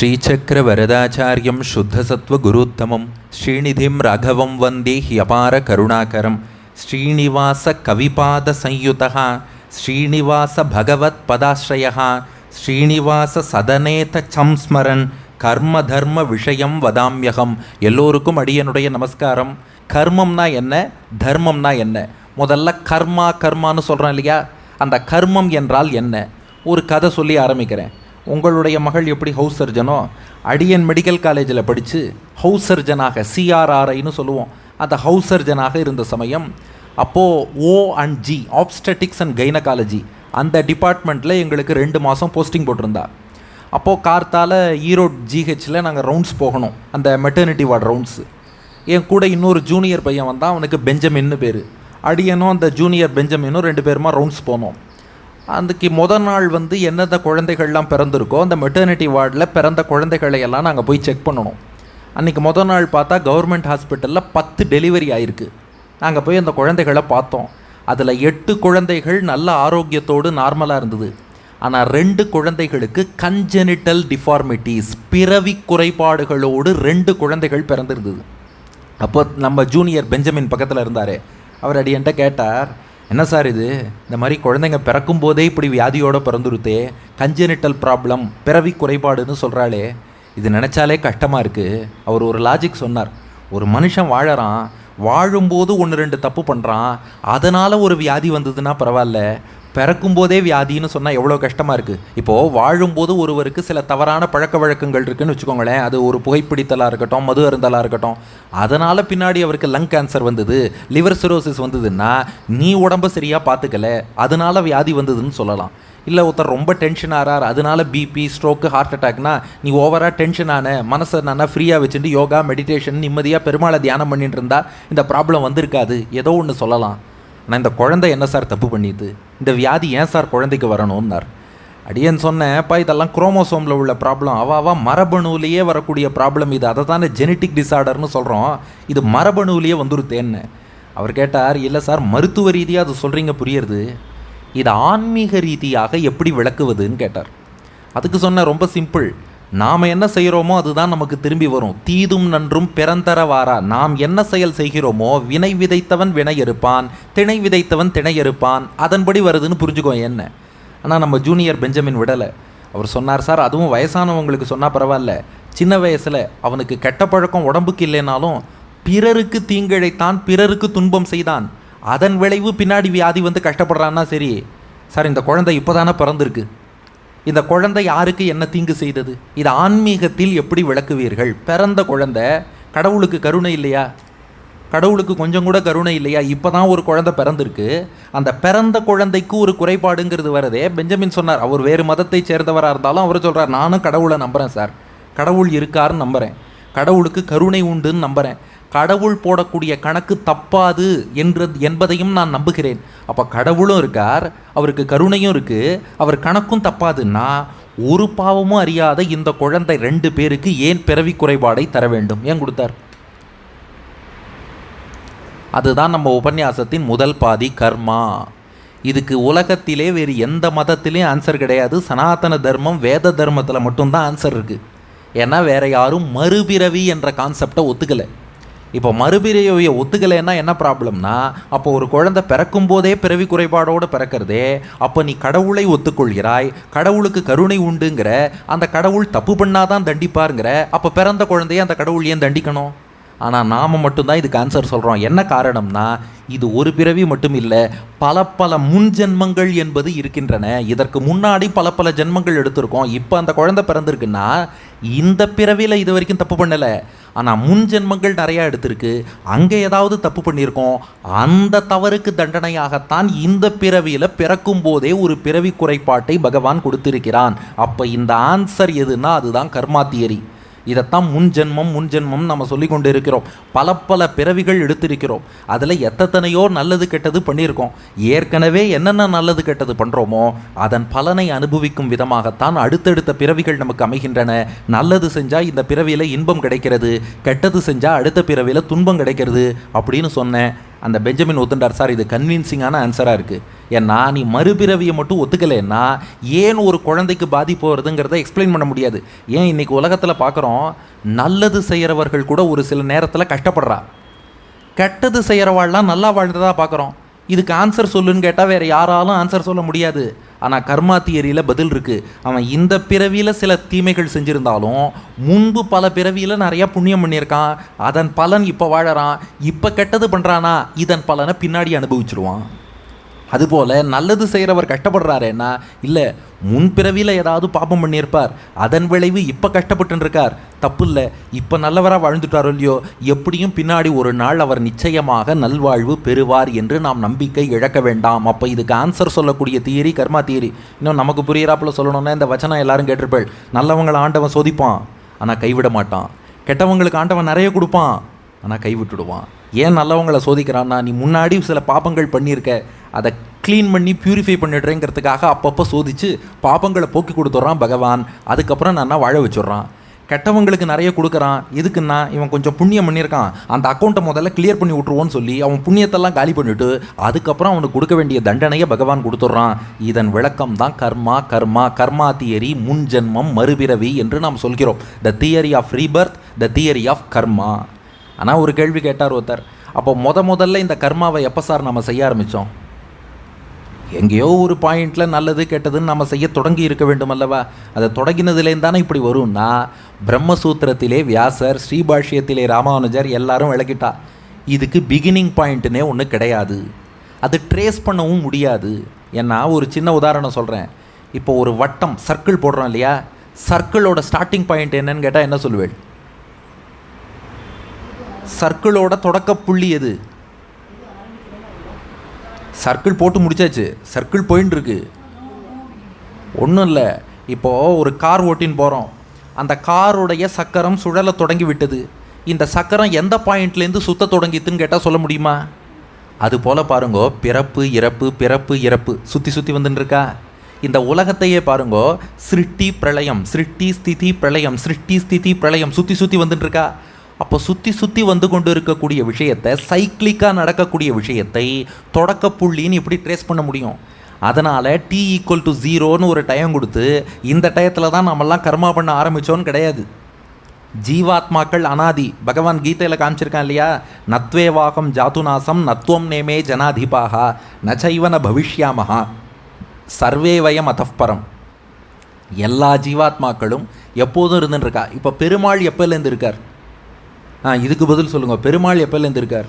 श्रीचक्रवरदाचार्यं शुद्धसत्त्वगुरुत्तमं श्रीनिधिं राघवं वन्दे ह्यपारकरुणाकरं श्रीनिवासकविपादसंयुतः श्रीनिवासभगवत्पदाश्रयः श्रीनिवाससदनेतचं स्मरन् கர்ம விஷயம் வதாமியகம். எல்லோருக்கும் அடியனுடைய நமஸ்காரம். கர்மம்னா என்ன, தர்மம்னா என்ன? முதல்ல கர்மான்னு சொல்கிறோம் இல்லையா, அந்த கர்மம் என்றால் என்ன? ஒரு கதை சொல்லி ஆரம்பிக்கிறேன். உங்களுடைய மகள் எப்படி ஹவுஸ் சர்ஜனோ, அடியன் மெடிக்கல் காலேஜில் படித்து ஹவுஸ் சர்ஜனாக, CRRIன்னு சொல்லுவோம், அந்த ஹவுஸ் சர்ஜனாக இருந்த சமயம் அப்போது O&G ஆப்ஸ்டெட்டிக்ஸ் அண்ட் கைனகாலஜி அந்த டிபார்ட்மெண்ட்டில் எங்களுக்கு 2 மாதம் போஸ்டிங் போட்டிருந்தா. அப்போது கார்த்தால் ஈரோடு GHல் நாங்கள் ரவுண்ட்ஸ் போகணும், அந்த மெட்டர்னிட்டி வார்டு ரவுண்ட்ஸு. என் கூட இன்னொரு ஜூனியர் பையன் வந்தான், அவனுக்கு பெஞ்சமின்னு பேர். அடியனும் அந்த ஜூனியர் பெஞ்சமினும் 2 பேருமா ரவுண்ட்ஸ் போனோம். அதுக்கு முதல் நாள் என்னென்ன குழந்தைகள்லாம் பிறந்திருக்கோ அந்த மெட்டர்னிட்டி வார்டில் பிறந்த குழந்தைகளையெல்லாம் நாங்கள் போய் செக் பண்ணணும். அன்றைக்கி முதல் நாள் பார்த்தா கவர்மெண்ட் ஹாஸ்பிட்டலில் 10 டெலிவரி ஆகிருக்கு. நாங்கள் போய் அந்த குழந்தைகளை பார்த்தோம். அதில் 8 குழந்தைகள் நல்ல ஆரோக்கியத்தோடு நார்மலாக இருந்தது. ஆனால் 2 குழந்தைகளுக்கு கன்ஜெனிட்டல் டிஃபார்மிட்டிஸ், பிறவி குறைபாடுகளோடு 2 குழந்தைகள் பிறந்திருந்தது. அப்போ நம்ம ஜூனியர் பெஞ்சமின் பக்கத்தில் இருந்தார். அவர் அடியன்ட்ட கேட்டார், என்ன சார் இது, இந்த மாதிரி குழந்தைங்க பிறக்கும் போதே இப்படி வியாதியோடு பிறந்துருத்தே, கன்ஜெனிட்டல் ப்ராப்ளம், பிறவி குறைபாடுன்னு சொல்கிறாளே, இது நினச்சாலே கஷ்டமாக இருக்குது. அவர் ஒரு லாஜிக் சொன்னார். ஒரு மனுஷன் வாழறான், வாழும்போது 1-2 தப்பு பண்ணுறான், அதனால் ஒரு வியாதி வந்ததுன்னா பரவாயில்ல, பிறக்கும்போதே வியாதின்னு சொன்னால் எவ்வளோ கஷ்டமாக இருக்குது. இப்போது வாழும்போது ஒருவருக்கு சில தவறான பழக்க வழக்கங்கள் இருக்குதுன்னு வச்சுக்கோங்களேன், அது ஒரு புகைப்பிடித்தலாக இருக்கட்டும், மது அருந்தலாக இருக்கட்டும், அதனால் பின்னாடி அவருக்கு லங் கேன்சர் வந்தது, லிவர் சிரோசிஸ் வந்ததுன்னா நீ உடம்பை சரியாக பார்த்துக்கல, அதனால் வியாதி வந்ததுன்னு சொல்லலாம். இல்லை ஒருத்தர் ரொம்ப டென்ஷன் ஆகிறார், அதனால BP, ஸ்ட்ரோக்கு, ஹார்ட் அட்டாக்னா நீ ஓவராக டென்ஷன் ஆன, மனசை நான் ஃப்ரீயாக வச்சுட்டு யோகா, மெடிடேஷன், நிம்மதியாக பெருமாளை தியானம் பண்ணிட்டு இருந்தால் இந்த ப்ராப்ளம் வந்திருக்காது, ஏதோ ஒன்று சொல்லலாம். ஆனால் இந்த குழந்தை என்ன சார் தப்பு பண்ணிது, இந்த வியாதி ஏன் சார் குழந்தைக்கு வரணும்னார். அடியன் சொன்னேன்ப்பா, இதெல்லாம் குரோமோசோமில் உள்ள ப்ராப்ளம், அவாவா மரபணுவிலேயே வரக்கூடிய ப்ராப்ளம் இது, அதை தானே ஜெனட்டிக் டிஸார்டர்னு சொல்கிறோம், இது மரபணுவிலேயே வந்துருத்தேன்னு. அவர் கேட்டார், இல்லை சார் மருத்துவ ரீதியாக அது சொல்கிறீங்க புரியுறது, இது ஆன்மீக ரீதியாக எப்படி விளக்குவதுன்னு கேட்டார். அதுக்கு சொன்ன ரொம்ப சிம்பிள், நாம் என்ன செய்கிறோமோ அதுதான் நமக்கு திரும்பி வரும். தீதும் நன்றும் பிறந்தரவாரா, நாம் என்ன செயல் செய்கிறோமோ வினை விதைத்தவன் வினை எடுப்பான், திணை விதைத்தவன் திணை எடுப்பான், அதன்படி வருதுன்னு புரிஞ்சுக்கோ என்ன. ஆனால் நம்ம ஜூனியர் பெஞ்சமின் விடலை. அவர் சொன்னார், சார் அதுவும் வயசானவங்களுக்கு சொன்னால் பரவாயில்ல, சின்ன வயசில் அவனுக்கு கெட்ட பழக்கம் உடம்புக்கு இல்லைனாலும் பிறருக்கு தீங்கிழைத்தான், பிறருக்கு துன்பம் செய்தான், அதன் விளைவு பின்னாடி வியாதி கஷ்டப்படுறான்னா சரி. சார் இந்த குழந்தை இப்போ தானே பிறந்திருக்கு, இந்த குழந்தை யாருக்கு என்ன தீங்கு செய்தது, இது ஆன்மீகத்தில் எப்படி விளக்குவீர்கள்? பிறந்த குழந்தை, கடவுளுக்கு கருணை இல்லையா? கடவுளுக்கு கொஞ்சம் கூட கருணை இல்லையா? இப்போ தான் ஒரு குழந்தை பிறந்திருக்கு, அந்த பிறந்த குழந்தைக்கு ஒரு குறைபாடுங்கிறது வருதே. பெஞ்சமின் சொன்னார், அவர் வேறு மதத்தை சேர்ந்தவராக இருந்தாலும் அவர் சொல்கிறார், நானும் கடவுளை நம்புகிறேன் சார், கடவுள் இருக்காருன்னு நம்புகிறேன், கடவுளுக்கு கருணை உண்டுன்னு நம்புகிறேன், கடவுள் போடக்கூடிய கணக்கு தப்பாது என்பதையும் நான் நம்புகிறேன். அப்போ கடவுளும் இருக்கார், அவருக்கு கருணையும் இருக்குது, அவர் கணக்கும் தப்பாதுன்னா ஒரு பாவமும் அறியாத இந்த குழந்தை 2 பேருக்கு ஏன் பிறவி குறைபாடை தர வேண்டும், ஏன் கொடுத்தார்? அதுதான் நம்ம உபன்யாசத்தின் முதல் பாதி, கர்மா. இதுக்கு உலகத்திலே வேறு எந்த மதத்திலையும் ஆன்சர் கிடையாது. சனாதன தர்மம், வேத தர்மத்தில் மட்டும்தான் ஆன்சர் இருக்குது. ஏன்னா வேறு யாரும் மறுபிறவி என்ற கான்செப்டை ஒத்துக்கலை. இப்போ மறுபிறவியை ஒத்துக்கலைன்னா என்ன ப்ராப்ளம்னா, அப்போ ஒரு குழந்தை பிறக்கும் போதே பிறவி குறைபாடோடு பிறக்கிறதே, அப்போ நீ கடவுளை ஒத்துக்கொள்கிறாய், கடவுளுக்கு கருணை உண்டுங்கிற, அந்த கடவுள் தப்பு பண்ணாதான் தண்டிப்பாருங்கிற, அப்போ பிறந்த குழந்தைய அந்த கடவுள் ஏன் தண்டிக்கணும்? ஆனால் நாம் மட்டும்தான் இதுக்கு ஆன்சர் சொல்கிறோம். என்ன காரணம்னா, இது ஒரு பிறவி மட்டும் இல்லை, பல முன் ஜென்மங்கள் என்பது இருக்கின்றன. இதற்கு முன்னாடி பல ஜென்மங்கள் எடுத்திருக்கோம். இப்போ அந்த குழந்தை பிறந்திருக்குன்னா இந்த பிறவியில் இது வரைக்கும் தப்பு பண்ணலை, ஆனால் முன் ஜென்மங்கள் நிறையா எடுத்திருக்கு, அங்கே ஏதாவது தப்பு பண்ணியிருக்கோம், அந்த தவறுக்கு தண்டனையாகத்தான் இந்த பிறவியில் பிறக்கும் போதே ஒரு பிறவி குறைபாட்டை பகவான் கொடுத்திருக்கிறான். அப்போ இந்த ஆன்சர் எதுனா அதுதான் கர்மா தியரி. இதைத்தான் முன் ஜென்மம் நம்ம சொல்லி கொண்டு இருக்கிறோம். பல பிறவிகள் எடுத்திருக்கிறோம், அதில் எத்தனையோ நல்லது கெட்டது பண்ணியிருக்கோம். ஏற்கனவே என்னென்ன நல்லது கெட்டது பண்ணுறோமோ அதன் பலனை அனுபவிக்கும் விதமாகத்தான் அடுத்தடுத்த பிறவிகள் நமக்கு அமைகின்றன. நல்லது செஞ்சால் இந்த பிறவியில் இன்பம் கிடைக்கிறது, கெட்டது செஞ்சால் அடுத்த பிறவியில் துன்பம் கிடைக்கிறது அப்படின்னு சொன்னேன். அந்த பெஞ்சமின் ஒத்துண்டார், சார் இது கன்வின்சிங்கான ஆன்சராக இருக்குது. ஏன்னா நீ மறுபிறவியை மட்டும் ஒத்துக்கலைன்னா ஏன் ஒரு குழந்தைக்கு பாதிப்பு வருதுங்கிறத எக்ஸ்பிளைன் பண்ண முடியாது. ஏன் இன்றைக்கி உலகத்தில் பார்க்குறோம், நல்லது செய்கிறவர்கள் கூட ஒரு சில நேரத்தில் கஷ்டப்படுறா, கெட்டது செய்கிறவாள்லாம் நல்லா வாழ்ந்ததாக பார்க்குறோம். இதுக்கு ஆன்சர் சொல்லுன்னு கேட்டால் வேறு யாராலும் ஆன்சர் சொல்ல முடியாது. ஆனால் கர்மா தியரியில் பதில் இருக்குது. அவன் இந்த பிறவியில் சில தீமைகள் செஞ்சுருந்தாலும் முன்பு பல பிறவியில் நிறையா புண்ணியம் பண்ணியிருக்கான், அதன் பலன் இப்போ வாழறான். இப்போ கெட்டது பண்ணுறானா இதன் பலனை பின்னாடி அனுபவிச்சிருவான். அதுபோல் நல்லது செய்கிறவர் கஷ்டப்படுறாருன்னா இல்லை, முன்பிறவியில் ஏதாவது பாபம் பண்ணியிருப்பார், அதன் விளைவு இப்போ கஷ்டப்பட்டுருக்கார், தப்பு இல்லை, இப்போ நல்லவராக வாழ்ந்துட்டாரோ இல்லையோ, எப்படியும் பின்னாடி ஒரு நாள் அவர் நிச்சயமாக நல்வாழ்வு பெறுவார் என்று நாம் நம்பிக்கை இழக்க வேண்டாம். அப்போ இதுக்கு ஆன்சர் சொல்லக்கூடிய தியரி கர்மா தியரி. இன்னும் நமக்கு புரியிறாப்புல சொல்லணும்னா இந்த வச்சனம் எல்லாரும் கேட்டிருப்பேள், நல்லவங்களை ஆண்டவன் சோதிப்பான் ஆனால் கைவிட மாட்டான், கெட்டவங்களுக்கு ஆண்டவன் நிறைய கொடுப்பான் ஆனால் கைவிட்டுடுவான். ஏன் நல்லவங்களை சோதிக்கிறான்னா, நீ முன்னாடி சில பாபங்கள் பண்ணியிருக்க, அதை க்ளீன் பண்ணி ப்யூரிஃபை பண்ணிடுறேங்கிறதுக்காக அப்பப்போ சோதித்து பாபங்களை போக்கி கொடுத்துட்றான் பகவான். அதுக்கப்புறம் நான் வாழ வச்சுட்றான். கெட்டவங்களுக்கு நிறைய கொடுக்குறான், எதுக்குன்னா இவன் கொஞ்சம் புண்ணியம் பண்ணியிருக்கான், அந்த அக்கௌண்ட்டை முதல்ல கிளியர் பண்ணி விட்ருவோன்னு சொல்லி அவன் புண்ணியத்தெல்லாம் காலி பண்ணிவிட்டு அதுக்கப்புறம் அவனுக்கு கொடுக்க வேண்டிய தண்டனையை பகவான் கொடுத்துட்றான். இதன் விளக்கம் தான் கர்மா. கர்மா தியரி, முன் ஜென்மம், மறுபிறவி என்று நாம் சொல்கிறோம். The theory of rebirth, the theory of karma. ஆனால் ஒரு கேள்வி கேட்டார் ஒருத்தர், அப்போ முதல்ல இந்த கர்மாவை எப்போ சார் நம்ம செய்ய ஆரம்பித்தோம்? எங்கேயோ ஒரு பாயிண்டில் நல்லது கெட்டதுன்னு நம்ம செய்ய தொடங்கி இருக்க வேண்டும் அல்லவா? அதை தொடங்கினதுலேருந்து தானே இப்படி வரும்னா, பிரம்மசூத்திரத்திலே வியாசர், ஸ்ரீபாஷ்யத்திலே ராமானுஜர் எல்லாரும் விளக்கிட்டா. இதுக்கு பிகினிங் பாயிண்ட்டுனே ஒன்று கிடையாது, அது ட்ரேஸ் பண்ணவும் முடியாது. ஏன்னா ஒரு சின்ன உதாரணம் சொல்கிறேன். இப்போ ஒரு வட்டம் சர்க்கிள் போடுறோம் இல்லையா, சர்க்கிளோட ஸ்டார்டிங் பாயிண்ட் என்னன்னு கேட்டால் என்ன சொல்லுவேன்? சர்க்கிளோட தொடக்க புள்ளி எது? சர்க்கிள் போட்டு முடிச்சாச்சு, சர்க்கிள் போயின்னு இருக்கு. ஒன்றும் இல்லை, இப்போது ஒரு கார் ஓட்டின்னு போகிறோம், அந்த காருடைய சக்கரம் சுழல தொடங்கி விட்டது. இந்த சக்கரம் எந்த பாயிண்ட்லேருந்து சுத்த தொடங்கித்துன்னு கேட்டால் சொல்ல முடியுமா? அதுபோல் பாருங்கோ, பிறப்பு இறப்பு பிறப்பு இறப்பு சுற்றி சுற்றி வந்துட்டுருக்கா. இந்த உலகத்தையே பாருங்கோ, சிருஷ்டி பிரளயம், சிருஷ்டி ஸ்திதி பிரளயம், சிருஷ்டி ஸ்திதி பிரளயம் சுற்றி சுற்றி வந்துட்டுருக்கா. அப்போ சுற்றி சுற்றி வந்து கொண்டு இருக்கக்கூடிய விஷயத்தை, சைக்கிளிக்காக நடக்கக்கூடிய விஷயத்தை தொடக்க புள்ளின்னு எப்படி ட்ரேஸ் பண்ண முடியும்? அதனால் T=0ன்னு ஒரு டைம் கொடுத்து இந்த டயத்தில் தான் நம்மெல்லாம் கர்மா பண்ண ஆரம்பித்தோன்னு கிடையாது. ஜீவாத்மாக்கள் அனாதி. பகவான் கீதையில் காமிச்சிருக்கான் இல்லையா, நத்வேவாகம் ஜாத்துநாசம் நத்வம் நேமே ஜனாதிபாகா நச்சைவன பவிஷ்யாமஹா சர்வே வயம் அதப்பரம். எல்லா ஜீவாத்மாக்களும் எப்போதும் இருந்துருக்கா. இப்போ பெருமாள் எப்போலேருந்து இருக்கார்? இதுக்கு பதில் சொல்லுங்கள். பெருமாள் எப்போலேருந்து இருக்கார்?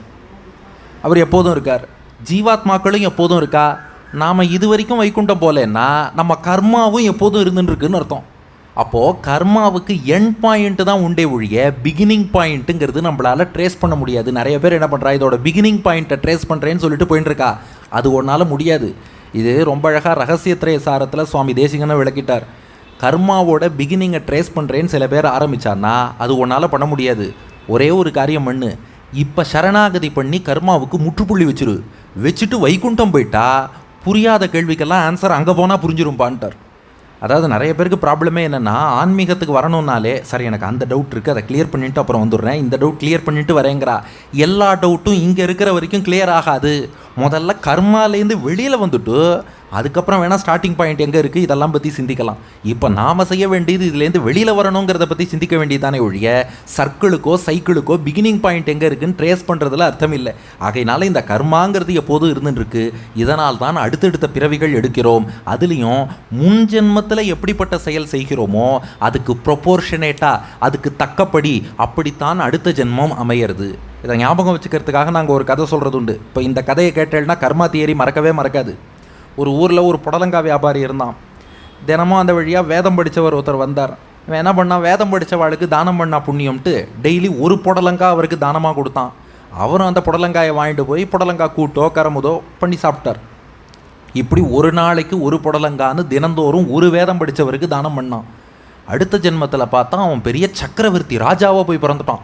அவர் எப்போதும் இருக்கார். ஜீவாத்மாக்களும் எப்போதும் இருக்கா. நாம் இது வரைக்கும் வைகுண்டம் போலேன்னா நம்ம கர்மாவும் எப்போதும் இருந்துருக்குன்னு அர்த்தம். அப்போது கர்மாவுக்கு எண்ட் பாயிண்ட்டு தான் உண்டே ஒழிய பிகினிங் பாயிண்ட்டுங்கிறது நம்மளால் ட்ரேஸ் பண்ண முடியாது. நிறைய பேர் என்ன பண்ணுறா, இதோட பிகினிங் பாயிண்ட்டை ட்ரேஸ் பண்ணுறேன்னு சொல்லிட்டு போயின்னு இருக்கா. அது ஒன்றால் முடியாது. இது ரொம்ப அழகாக ரகசியத்திரை சாரத்தில் சுவாமி தேசிகன்னு விளக்கிட்டார். கர்மாவோட பிகினிங்கை ட்ரேஸ் பண்ணுறேன்னு சில பேர் ஆரம்பித்தான்னா அது ஒன்றால் பண்ண முடியாது. ஒரே ஒரு காரியம் பண்ணு, இப்போ சரணாகதி பண்ணி கர்மாவுக்கு முற்றுப்புள்ளி வச்சுட்டு வைகுண்டம் போயிட்டா புரியாத கேள்விக்கெல்லாம் ஆன்சர் அங்கே போனால் புரிஞ்சிரும்பான்ட்டார். அதாவது நிறைய பேருக்கு ப்ராப்ளமே என்னென்னா, ஆன்மீகத்துக்கு வரணுன்னாலே சரி எனக்கு அந்த டவுட் இருக்குது, அதை கிளியர் பண்ணிவிட்டு அப்புறம் வந்துடுறேன், இந்த டவுட் கிளியர் பண்ணிவிட்டு வரேங்கிறா. எல்லா டவுட்டும் இங்கே இருக்கிற வரைக்கும் கிளியர் ஆகாது. முதல்ல கர்மாலேருந்து வெளியில் வந்துட்டு அதுக்கப்புறம் வேணால் ஸ்டார்டிங் பாயிண்ட் எங்கே இருக்குது இதெல்லாம் பற்றி சிந்திக்கலாம். இப்போ நாம் செய்ய வேண்டியது இதுலேருந்து வெளியில் வரணுங்கிறத பற்றி சிந்திக்க வேண்டியதானே ஒழிய சர்க்கிளுக்கோ சைக்கிளுக்கோ பிகினிங் பாயிண்ட் எங்கே இருக்குன்னு ட்ரேஸ் பண்ணுறதுல அர்த்தம் இல்லை. ஆகையினால இந்த கர்மாங்கிறது எப்போதும் இருந்துருக்கு. இதனால் தான் அடுத்தடுத்த பிறவிகள் எடுக்கிறோம். அதுலேயும் முன் ஜென்மத்தில் எப்படிப்பட்ட செயல் செய்கிறோமோ அதுக்கு ப்ரொபோர்ஷனேட்டாக, அதுக்கு தக்கப்படி அப்படித்தான் அடுத்த ஜென்மம் அமையிறது. இதை ஞாபகம் வச்சுக்கிறதுக்காக நாங்கள் ஒரு கதை சொல்கிறது உண்டு. இப்போ இந்த கதையை கேட்டேன்னா கர்மா தியரி மறக்கவே மறக்காது. ஒரு ஊரில் ஒரு புடலங்காய் வியாபாரி இருந்தான். தினமும் அந்த வழியாக வேதம் படித்தவர் ஒருத்தர் வந்தார். இவன் என்ன பண்ணால், வேதம் படித்தவாளுக்கு தானம் பண்ணா புண்ணியம்ட்டு டெய்லி ஒரு புடலங்காய் அவருக்கு தானமாக கொடுத்தான். அவரும் அந்த புடலங்காயை வாங்கிட்டு போய் புடலங்காய் கூட்டோ கரமுதோ பண்ணி சாப்பிட்டார். இப்படி ஒரு நாளைக்கு ஒரு புடலங்கான்னு தினந்தோறும் ஒரு வேதம் படித்தவருக்கு தானம் பண்ணான். அடுத்த ஜென்மத்தில் பார்த்தா அவன் பெரிய சக்கரவர்த்தி ராஜாவாக போய் பிறந்துட்டான்.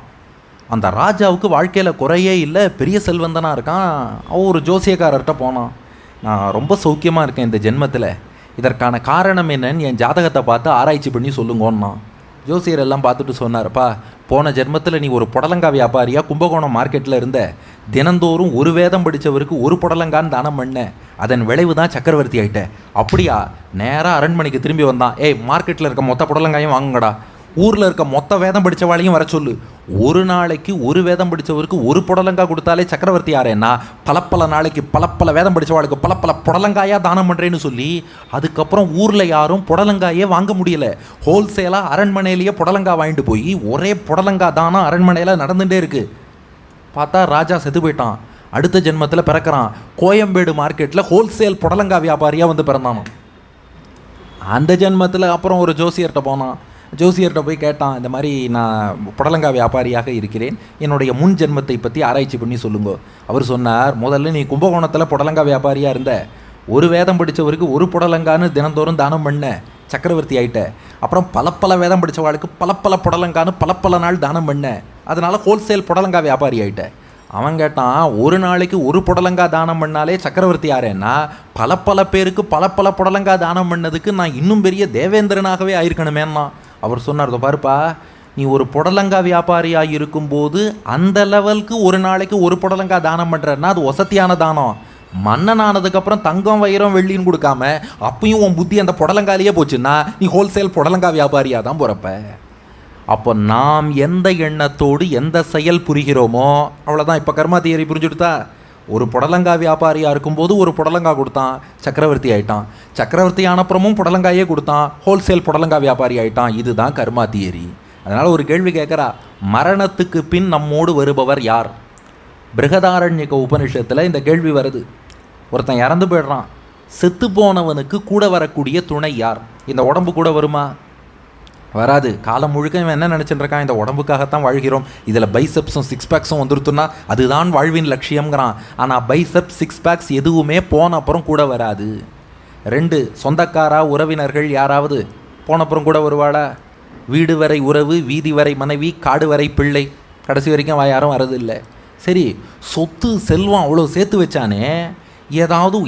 அந்த ராஜாவுக்கு வாழ்க்கையில் குறையே இல்லை, பெரிய செல்வந்தனாக இருக்கான். அவன் ஒரு ஜோசியக்காரர்கிட்ட போனான். நான் ரொம்ப சௌக்கியமாக இருக்கேன் இந்த ஜென்மத்தில், இதற்கான காரணம் என்னன்னு என் ஜாதகத்தை பார்த்து ஆராய்ச்சி பண்ணி சொல்லுங்கோன்னா. ஜோசியர் எல்லாம் பார்த்துட்டு சொன்னார்ப்பா, போன ஜென்மத்தில் நீ ஒரு புடலங்காய் வியாபாரியாக கும்பகோணம் மார்க்கெட்டில் இருந்த, தினந்தோறும் ஒரு வேதம் படித்தவருக்கு ஒரு புடலங்கான்னு தானம் பண்ணேன், அதன் விளைவு தான் சக்கரவர்த்தி ஆகிட்டேன். அப்படியா? நேராக அரண்மனைக்கு திரும்பி வந்தான். ஏய், மார்க்கெட்டில் இருக்க மொத்த புடலங்காயும் வாங்குங்கடா, ஊரில் இருக்க மொத்த வேதம் படித்தவாளையும் வர சொல்லு. ஒரு நாளைக்கு ஒரு வேதம் படித்தவருக்கு ஒரு புடலங்காய் கொடுத்தாலே சக்கரவர்த்தி யாரேன்னா பல நாளைக்கு பல வேதம் படித்தவாளுக்கு பல புடலங்காயாக தானம் பண்ணுறேன்னு சொல்லி அதுக்கப்புறம் ஊரில் யாரும் புடலங்காயே வாங்க முடியலை. ஹோல்சேலாக அரண்மனையிலேயே புடலங்காய் வாங்கிட்டு போய் ஒரே புடலங்காய் தானம் அரண்மனையில் நடந்துகிட்டே இருக்குது. பார்த்தா ராஜா செத்து போயிட்டான். அடுத்த ஜென்மத்தில் பிறக்கிறான். கோயம்பேடு மார்க்கெட்டில் ஹோல்சேல் புடலங்காய் வியாபாரியாக வந்து பிறந்தானோ. அந்த ஜென்மத்தில் அப்புறம் ஒரு ஜோசியர்கிட்ட போனான். ஜோசியர்கிட்ட போய் கேட்டான், இந்த மாதிரி நான் புடலங்காய் வியாபாரியாக இருக்கிறேன், என்னுடைய முன் ஜென்மத்தை பற்றி ஆராய்ச்சி பண்ணி சொல்லுங்க. அவர் சொன்னார், முதல்ல நீ கும்பகோணத்தில் புடலங்காய் வியாபாரியாக இருந்த, ஒரு வேதம் படித்தவருக்கு ஒரு புடலங்கான்னு தினந்தோறும் தானம் பண்ண சக்கரவர்த்தி ஆகிட்ட. அப்புறம் பல வேதம் படித்தவாளுக்கு பல புடலங்கான்னு பல நாள் தானம் பண்ண, அதனால் ஹோல்சேல் புடலங்காய் வியாபாரி ஆகிட்ட. அவன் கேட்டான், ஒரு நாளைக்கு ஒரு புடலங்காய் தானம் பண்ணாலே சக்கரவர்த்தி யாரேன்னா பல பேருக்கு பல புடலங்காய் தானம் பண்ணதுக்கு நான் இன்னும் பெரிய தேவேந்திரனாகவே ஆயிருக்கணுமேன்னா. அவர் சொன்னார், பாருப்பா, நீ ஒரு புடலங்காய் வியாபாரியாக இருக்கும்போது அந்த லெவலுக்கு ஒரு நாளைக்கு ஒரு புடலங்காய் தானம் பண்ணுறன்னா அது வசதியான தானம். மன்னன் ஆனதுக்கப்புறம் தங்கம் வைரம் வெள்ளின்னு கொடுக்காம அப்பயும் உன் புத்தி அந்த புடலங்காயிலேயே போச்சுன்னா நீ ஹோல்சேல் புடலங்காய் வியாபாரியாக தான் போகிறப்ப. அப்போ நாம் எந்த எண்ணத்தோடு எந்த செயல் புரிகிறோமோ அவ்வளோதான். இப்போ கர்மா தியரி புரிஞ்சுடுதா? ஒரு புடலங்காய் வியாபாரியாக இருக்கும்போது ஒரு புடலங்காய் கொடுத்தான், சக்கரவர்த்தி ஆகிட்டான். சக்கரவர்த்தி ஆனப்புறமும் புடலங்காயே கொடுத்தான், ஹோல்சேல் புடலங்காய் வியாபாரி ஆகிட்டான். இதுதான் கர்மா தியரி. அதனால் ஒரு கேள்வி கேட்குறா, மரணத்துக்கு பின் நம்மோடு வருபவர் யார்? பிருகதாரண்யக உபனிஷத்தில் இந்த கேள்வி வருது. ஒருத்தன் இறந்து போயிடுறான், செத்து போனவனுக்கு கூட வரக்கூடிய துணை யார்? இந்த உடம்பு கூட வருமா? வராது. காலம் முழுக்க இவன் என்ன நினச்சிட்டு இருக்கான், இந்த உடம்புக்காகத்தான் வாழ்கிறோம், இதில் பைசெப்ஸும் சிக்ஸ் பேக்ஸும் வந்துருத்துன்னா அதுதான் வாழ்வின் லட்சியம்ங்கிறான். ஆனால் பைசெப்ஸ் சிக்ஸ் பேக்ஸ் எதுவுமே போன அப்புறம் கூட வராது. 2, சொந்தக்காரா உறவினர்கள் யாராவது போன அப்புறம் கூட வருவாளா? வீடு வரை உறவு, வீதி வரை மனைவி, காடு வரை பிள்ளை, கடைசி வரைக்கும் யாரும் வரதில்லை. சரி, சொத்து செல்வம் அவ்வளோ சேர்த்து வச்சானே, ஏதாவது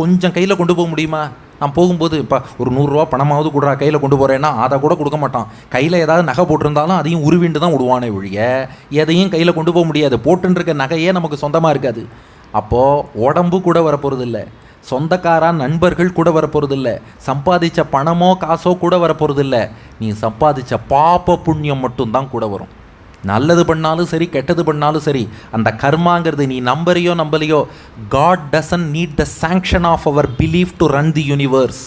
கொஞ்சம் கையில் கொண்டு போக முடியுமா? நான் போகும்போது இப்போ ஒரு 100 ரூபா பணமாவது கொடுறா, கையில் கொண்டு போகிறேன்னா அதை கூட கொடுக்க மாட்டான். கையில் ஏதாவது நகை போட்டிருந்தாலும் அதையும் உருவிண்டு தான் விடுவானே ஒழிய எதையும் கையில் கொண்டு போக முடியாது. போட்டுருக்க நகையே நமக்கு சொந்தமாக இருக்காது. அப்போது உடம்பு கூட வரப்போகிறதில்ல, சொந்தக்காரா நண்பர்கள் கூட வரப்போகிறதில்ல, சம்பாதிச்ச பணமோ காசோ கூட வரப்போகிறதில்ல. நீ சம்பாதிச்ச பாப புண்ணியம் மட்டும்தான் கூட வரும். நல்லது பண்ணாலும் சரி, கெட்டது பண்ணாலும் சரி, அந்த கர்மாங்கிறது நீ நம்பறியோ நம்பலையோ, God doesn't need the sanction of our belief to run the universe.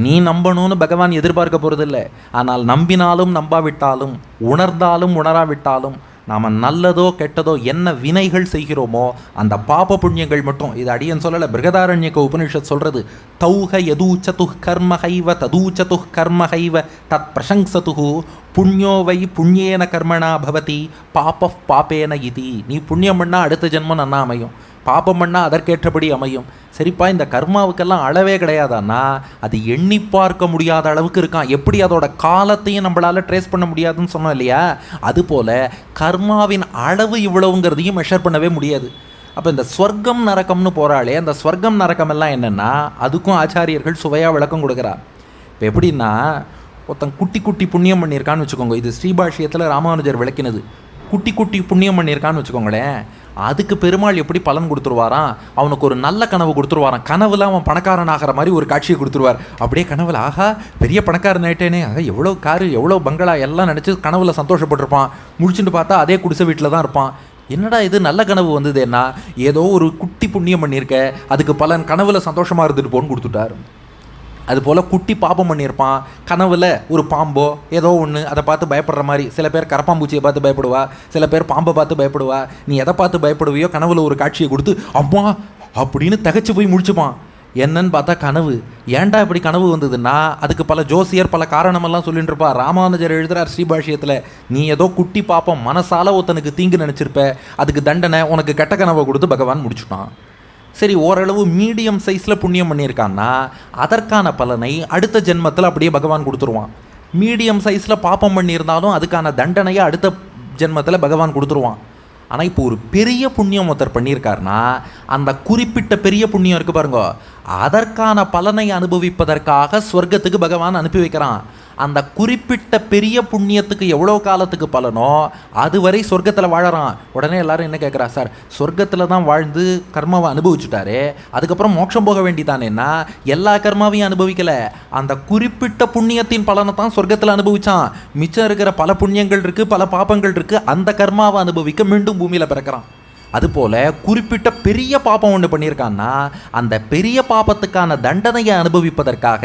நீ நம்பணும்னு பகவான் எதிர்பார்க்க போகிறதில்ல. ஆனால் நம்பினாலும் நம்பாவிட்டாலும், உணர்ந்தாலும் உணராவிட்டாலும், நாம் நல்லதோ கெட்டதோ என்ன வினைகள் செய்கிறோமோ அந்த பாப புண்ணியங்கள் மட்டும், இது அடியன் சொல்லலை, பிருகதாரண்யக உபனிஷத் சொல்கிறது, தௌஹ யதூச்சது கர்மஹைவ ததூச்சது கர்மஹைவ தத் பிரசங்சது புண்ணியோ வை புண்ணியேன கர்மணா பவதி பாப பாப்பேன இதி. நீ புண்ணியம் பண்ணால் அடுத்த ஜென்மம் நன்னா அமையும், பாப்பம் பண்ணால் அதற்கேற்றபடி அமையும். சரிப்பா, இந்த கர்மாவுக்கெல்லாம் அளவே கிடையாதான்னா அது எண்ணி பார்க்க முடியாத அளவுக்கு இருக்கான். எப்படி அதோட காலத்தையும் நம்மளால் ட்ரேஸ் பண்ண முடியாதுன்னு சொன்னோம் இல்லையா? அதுபோல் கர்மாவின் அளவு இவ்வளவுங்கிறதையும் மெஷர் பண்ணவே முடியாது. அப்போ இந்த ஸ்வர்க்கம் நரக்கம்னு போகிறாளே, அந்த ஸ்வர்க்கம் நரக்கம் எல்லாம் என்னென்னா அதுக்கும் ஆச்சாரியர்கள் சுவையாக விளக்கம் கொடுக்குறா. இப்போ எப்படின்னா, ஒருத்தன் குட்டி புண்ணியம் பண்ணியிருக்கான்னு வச்சுக்கோங்க, இது ஸ்ரீபாஷ்யத்தில் ராமானுஜர் விளக்கினது. குட்டி புண்ணியம் பண்ணியிருக்கான்னு வச்சுக்கோங்களேன், அதுக்கு பெருமாள் எப்படி பலன் கொடுத்துருவாராம்? அவனுக்கு ஒரு நல்ல கனவு கொடுத்துருவாராம். கனவுல அவன் பணக்காரன் ஆகிற மாதிரி ஒரு காட்சியை கொடுத்துருவார். அப்படியே கனவுல ஆஹா பெரிய பணக்காரன் ஆகிட்டேனே, எவ்வளோ காரு எவ்வளோ பங்களா எல்லாம் நினச்சி கனவுல சந்தோஷப்பட்டிருப்பான். முடிச்சுட்டு பார்த்தா அதே குடிசை வீட்டில் தான் இருப்பான். என்னடா இது நல்ல கனவு வந்ததுன்னா, ஏதோ ஒரு குட்டி புண்ணியம் பண்ணியிருக்க, அதுக்கு பலன் கனவுல சந்தோஷமாக இருந்துட்டு போன்னு கொடுத்துட்டார். அதுபோல் குட்டி பாப்பம் பண்ணியிருப்பான், கனவில் ஒரு பாம்போ ஏதோ ஒன்று அதை பார்த்து பயப்படுற மாதிரி. சில பேர் கரப்பாம்பூச்சியை பார்த்து பயப்படுவா, சில பேர் பாம்பை பார்த்து பயப்படுவா. நீ எதை பார்த்து பயப்படுவியோ கனவில் ஒரு காட்சியை கொடுத்து அம்மா அப்படின்னு தகச்சு போய் முடிச்சுப்பான். என்னன்னு பார்த்தா கனவு. ஏன்டா இப்படி கனவு வந்ததுன்னா அதுக்கு பல ஜோசியர் பல காரணமெல்லாம் சொல்லிட்டு இருப்பா. ராமானுஜர் எழுதுகிறார் ஸ்ரீபாஷ்யத்தில், நீ ஏதோ குட்டி பாப்பம் மனசால ஒருத்தனுக்கு தீங்கு நினச்சிருப்ப, அதுக்கு தண்டனை உனக்கு கெட்ட கனவை கொடுத்து பகவான் முடிச்சுட்டான். சரி, ஓரளவு மீடியம் சைஸில் புண்ணியம் பண்ணியிருக்கான்னா அதற்கான பலனை அடுத்த ஜென்மத்தில் அப்படியே பகவான் கொடுத்துருவான். மீடியம் சைஸில் பாப்பம் பண்ணியிருந்தாலும் அதுக்கான தண்டனையை அடுத்த ஜென்மத்தில் பகவான் கொடுத்துருவான். ஆனால் இப்போ ஒரு பெரிய புண்ணியம் ஒருத்தர் பண்ணியிருக்காருனா அந்த குறிப்பிட்ட பெரிய புண்ணியம் இருக்குது பாருங்க, அதற்கான பலனை அனுபவிப்பதற்காக ஸ்வர்க்கத்துக்கு பகவான் அனுப்பி வைக்கிறான். அந்த குறிப்பிட்ட பெரிய புண்ணியத்துக்கு எவ்வளோ காலத்துக்கு பலனோ அதுவரை சொர்க்கத்தில் வாழறான். உடனே எல்லாரும் என்ன கேட்குறா, சார் சொர்க்கத்தில் தான் வாழ்ந்து கர்மாவை அனுபவிச்சுட்டாரு, அதுக்கப்புறம் மோட்சம் போக வேண்டிதானேன்னா எல்லா கர்மாவையும் அனுபவிக்கலை, அந்த குறிப்பிட்ட புண்ணியத்தின் பலனை தான் சொர்க்கத்தில் அனுபவிச்சான். மிச்சம் இருக்கிற பல புண்ணியங்கள் இருக்குது, பல பாப்பங்கள் இருக்குது, அந்த கர்மாவை அனுபவிக்க மீண்டும் பூமியில் பிறக்கிறான். அதுபோல் குறிப்பிட்ட பெரிய பாப்பம் ஒன்று பண்ணியிருக்கான்னா அந்த பெரிய பாப்பத்துக்கான தண்டனையை அனுபவிப்பதற்காக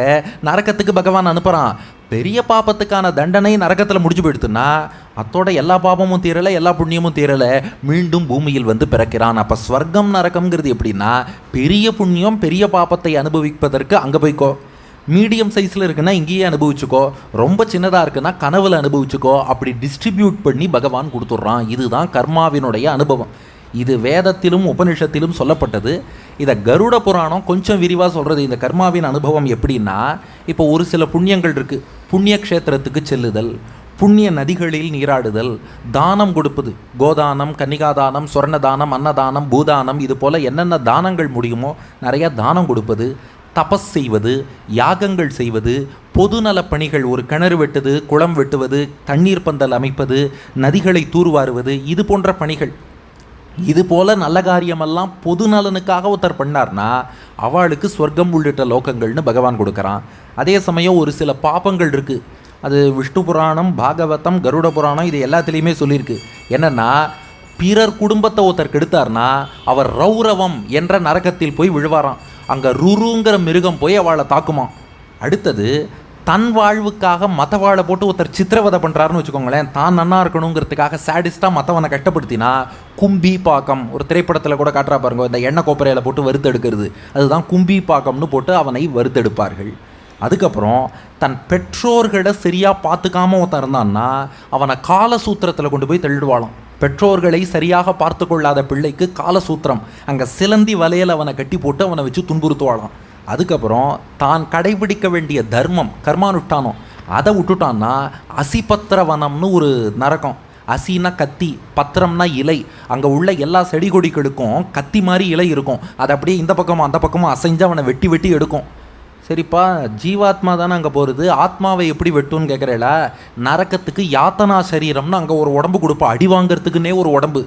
நரக்கத்துக்கு பகவான் அனுப்புகிறான். பெரிய பாப்பத்துக்கான தண்டனை நரக்கத்தில் முடிச்சு போயிடுத்துன்னா அத்தோட எல்லா பாப்பமும் தீரலை, எல்லா புண்ணியமும் தீரலை, மீண்டும் பூமியில் வந்து பிறக்கிறான். அப்போ ஸ்வர்க்கம் நரக்கம்ங்கிறது எப்படின்னா, பெரிய புண்ணியம் பெரிய பாப்பத்தை அனுபவிப்பதற்கு அங்கே போய்க்கோ, மீடியம் சைஸில் இருக்குன்னா இங்கேயே அனுபவிச்சுக்கோ, ரொம்ப சின்னதாக இருக்குன்னா கனவில் அனுபவிச்சுக்கோ, அப்படி டிஸ்ட்ரிபியூட் பண்ணி பகவான் கொடுத்துட்றான். இதுதான் கர்மாவினுடைய அனுபவம். இது வேதத்திலும் உபனிஷத்திலும் சொல்லப்பட்டது. இதை கருட புராணம் கொஞ்சம் விரிவாக சொல்கிறது. இந்த கர்மாவின் அனுபவம் எப்படின்னா, இப்போ ஒரு சில புண்ணியங்கள் இருக்குது. புண்ணிய க்ஷேத்திரத்துக்கு செல்லுதல், புண்ணிய நதிகளில் நீராடுதல், தானம் கொடுப்பது, கோதானம், கன்னிகாதானம், சொர்ணதானம், அன்னதானம், பூதானம், இது போல் என்னென்ன தானங்கள் முடியுமோ நிறையா தானம் கொடுப்பது, தபஸ் செய்வது, யாகங்கள் செய்வது, பொதுநல பணிகள், ஒரு கிணறு வெட்டுவது, குளம் வெட்டுவது, தண்ணீர் பந்தல் அமைப்பது, நதிகளை தூர்வாருவது, இது போன்ற பணிகள். இது போல் நல்ல காரியமெல்லாம் பொது நலனுக்காக ஒருத்தர் பண்ணார்னா அவளுக்கு சொர்க்கம் உள்ளிட்ட லோகங்கள்னு பகவான் கொடுக்குறான். அதே சமயம் ஒரு சில பாப்பங்கள் இருக்குது. அது விஷ்ணு புராணம், பாகவதம், கருட புராணம் இது எல்லாத்துலேயுமே சொல்லியிருக்கு. என்னென்னா, பிறர் குடும்பத்தை ஒருத்தர் கெடுத்தார்னா அவர் ரௌரவம் என்ற நரகத்தில் போய் விழுவாராம். அங்கே ருருங்கிற மிருகம் போய் அவளை தாக்குமா. அடுத்தது, தன் வாழ்வுக்காக மற்றவாழை போட்டு ஒருத்தர் சித்திரவதை பண்ணுறாருன்னு வச்சுக்கோங்களேன், தான் நன்னா இருக்கணுங்கிறதுக்காக சேடிஸ்டாக மற்றவனை கஷ்டப்படுத்தினா கும்பி பாக்கம், ஒரு திரைப்படத்தில் கூட காட்டுறா பாருங்க, இந்த எண்ணெய் கோப்பரையில் போட்டு வறுத்தெடுக்கிறது, அதுதான் கும்பி பாக்கம்னு போட்டு அவனை வறுத்தெடுப்பார்கள். அதுக்கப்புறம் தன் பெற்றோர்களை சரியாக பார்த்துக்காம ஒருத்தன் இருந்தான்னா அவனை காலசூத்திரத்தில் கொண்டு போய் தள்ளிடுவாளாம். பெற்றோர்களை சரியாக பார்த்து கொள்ளாத பிள்ளைக்கு காலசூத்திரம், அங்கே சிலந்தி வலையில் அவனை கட்டி போட்டு அவனை வச்சு துன்புறுத்துவாளாம். அதுக்கப்புறம் தான் கடைபிடிக்க வேண்டிய தர்மம், கர்மானுஷ்டானம், அதை விட்டுட்டான்னா அசிபத்திர வனம்னு ஒரு நரகம். அசின்னா கத்தி, பத்திரம்னா இலை. அங்கே உள்ள எல்லா செடி கொடிகளுக்கும் கத்தி மாதிரி இலை இருக்கும். அதை அப்படியே இந்த பக்கமும் அந்த பக்கமும் அசைஞ்சு அவனை வெட்டி வெட்டி எடுக்கும். சரிப்பா, ஜீவாத்மா தானே அங்கே போகிறது, ஆத்மாவை எப்படி வெட்டுன்னு கேட்குறேல. நரக்கத்துக்கு யாத்தனா சரீரம்னு அங்கே ஒரு உடம்பு கொடுப்பா, அடி வாங்கிறதுக்குன்னே ஒரு உடம்பு.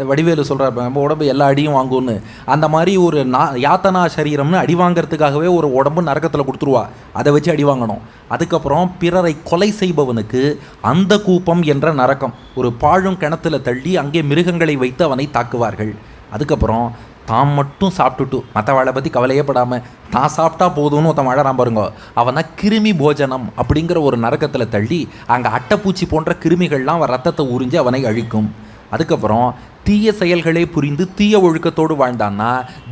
வடிவேலு சொல்கிறார், நம்ம உடம்பு எல்லா அடியும் வாங்கும்னு. அந்த மாதிரி ஒரு யாத்தனா சரீரம்னு அடி வாங்கிறதுக்காகவே ஒரு உடம்பு நரக்கத்தில் கொடுத்துருவா, அதை வச்சு அடி வாங்கணும். அதுக்கப்புறம் பிறரை கொலை செய்பவனுக்கு அந்த கூப்பம் என்ற நரக்கம், ஒரு பாழும் கிணத்துல தள்ளி அங்கே மிருகங்களை வைத்து அவனை தாக்குவார்கள். அதுக்கப்புறம் தான் மட்டும் சாப்பிட்டுட்டு மற்றவாளை பற்றி கவலையே படாமல் தான் சாப்பிட்டா போதும்னு ஒருத்தன் வாழறான் பாருங்க, அவனை கிருமி போஜனம் அப்படிங்கிற ஒரு நரக்கத்தில் தள்ளி அங்கே அட்டைப்பூச்சி போன்ற கிருமிகள்லாம் அவன் ரத்தத்தை உறிஞ்சு அவனை அழிக்கும். அதுக்கப்புறம் தீய செயல்களே புரிந்து தீய ஒழுக்கத்தோடு வாழ்ந்தான்னா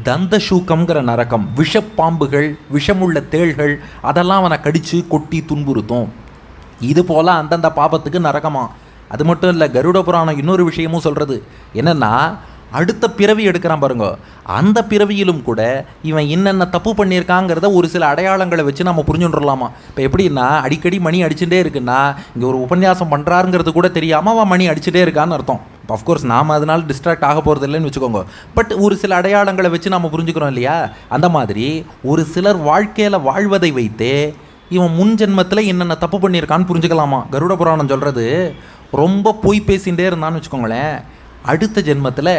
தந்த சூக்கம்ங்கிற நரக்கம், விஷப்பாம்புகள், விஷமுள்ள தேள்கள், அதெல்லாம் அவனை கடித்து கொட்டி துன்புறுத்தும். இது போல் அந்தந்த பாபத்துக்கு நரகமா. அது மட்டும் இல்லை, கருட புராணம் இன்னொரு விஷயமும் சொல்கிறது. என்னென்னா, அடுத்த பிறவி எடுக்கிறான் பாருங்க, அந்த பிறவியிலும் கூட இவன் என்னென்ன தப்பு பண்ணியிருக்காங்கிறத ஒரு சில அடையாளங்களை வச்சு நம்ம புரிஞ்சுட்டுலாமா. இப்போ எப்படின்னா, அடிக்கடி மணி அடிச்சுட்டே இருக்குன்னா இங்கே ஒரு உபன்யாசம் பண்ணுறாருங்கிறது கூட தெரியாமல் அவன் மணி அடிச்சுட்டே இருக்கான்னு அர்த்தம். அஃப்கோர்ஸ் நாம் அதனால் டிஸ்ட்ராக்ட் ஆக போகிறது இல்லைன்னு வச்சுக்கோங்க. பட் ஒரு சில அடையாளங்களை வச்சு நம்ம புரிஞ்சுக்கிறோம் இல்லையா. அந்த மாதிரி ஒரு சிலர் வாழ்க்கையில் வாழ்வதை வைத்தே இவன் முன் ஜென்மத்தில் என்னென்ன தப்பு பண்ணியிருக்கான்னு புரிஞ்சுக்கலாமா. கருட புராணம் சொல்கிறது, ரொம்ப பொய் பேசிகிட்டே இருந்தான்னு வச்சுக்கோங்களேன், அடுத்த ஜென்மத்தில்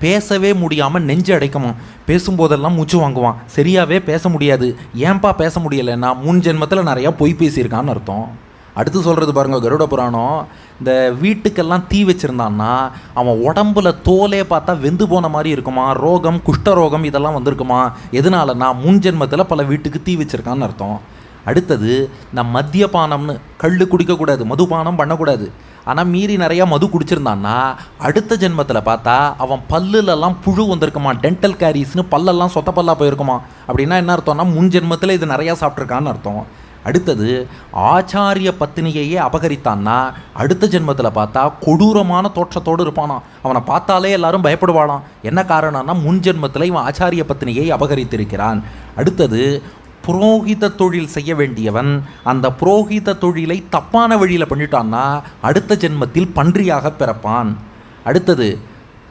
பேசவே முடியாமல் நெஞ்சு அடைக்குமா. பேசும்போதெல்லாம் மூச்சு வாங்குவான், சரியாகவே பேச முடியாது. ஏன்பா பேச முடியலைன்னா முன் ஜென்மத்தில் நிறையா பொய் பேசியிருக்கான்னு அர்த்தம். அடுத்து சொல்கிறது பாருங்கள் கருட புராணம், இந்த வீட்டுக்கெல்லாம் தீ வச்சுருந்தான்னா அவன் உடம்புல தோலே பார்த்தா வெந்து போன மாதிரி இருக்குமா, ரோகம், குஷ்டரோகம் இதெல்லாம் வந்திருக்குமா. எதனாலன்னா முன் ஜென்மத்தில் பல வீட்டுக்கு தீ வச்சுருக்கான்னு அர்த்தம். அடுத்தது, இந்த மத்தியபானம்னு கல் குடிக்கக்கூடாது, மதுபானம் பண்ணக்கூடாது. ஆனால் மீறி நிறையா மது குடிச்சிருந்தான்னா அடுத்த ஜென்மத்தில் பார்த்தா அவன் பல்லுலெல்லாம் புழு வந்திருக்குமா, டென்டல் கேரிஸ்னு பல்லெல்லாம் சொத்த பல்லாக போயிருக்குமா. அப்படின்னா என்ன அர்த்தம்னா முன் ஜென்மத்தில் இது நிறையா சாப்பிட்ருக்கான்னு அர்த்தம். அடுத்தது, ஆச்சாரிய பத்தினியையே அபகரித்தான்னா அடுத்த ஜென்மத்தில் பார்த்தா கொடூரமான தோற்றத்தோடு இருப்பானா. அவனை பார்த்தாலே எல்லாரும் பயப்படுவாளாம். என்ன காரணம்னா முன் ஜென்மத்தில் இவன் ஆச்சாரிய பத்தினியை அபகரித்திருக்கிறான். அடுத்தது, புரோகித தொழில் செய்ய வேண்டியவன் அந்த புரோகித தொழிலை தப்பான வழியில் பண்ணிட்டான்னா அடுத்த ஜென்மத்தில் பன்றியாக பிறப்பான். அடுத்தது,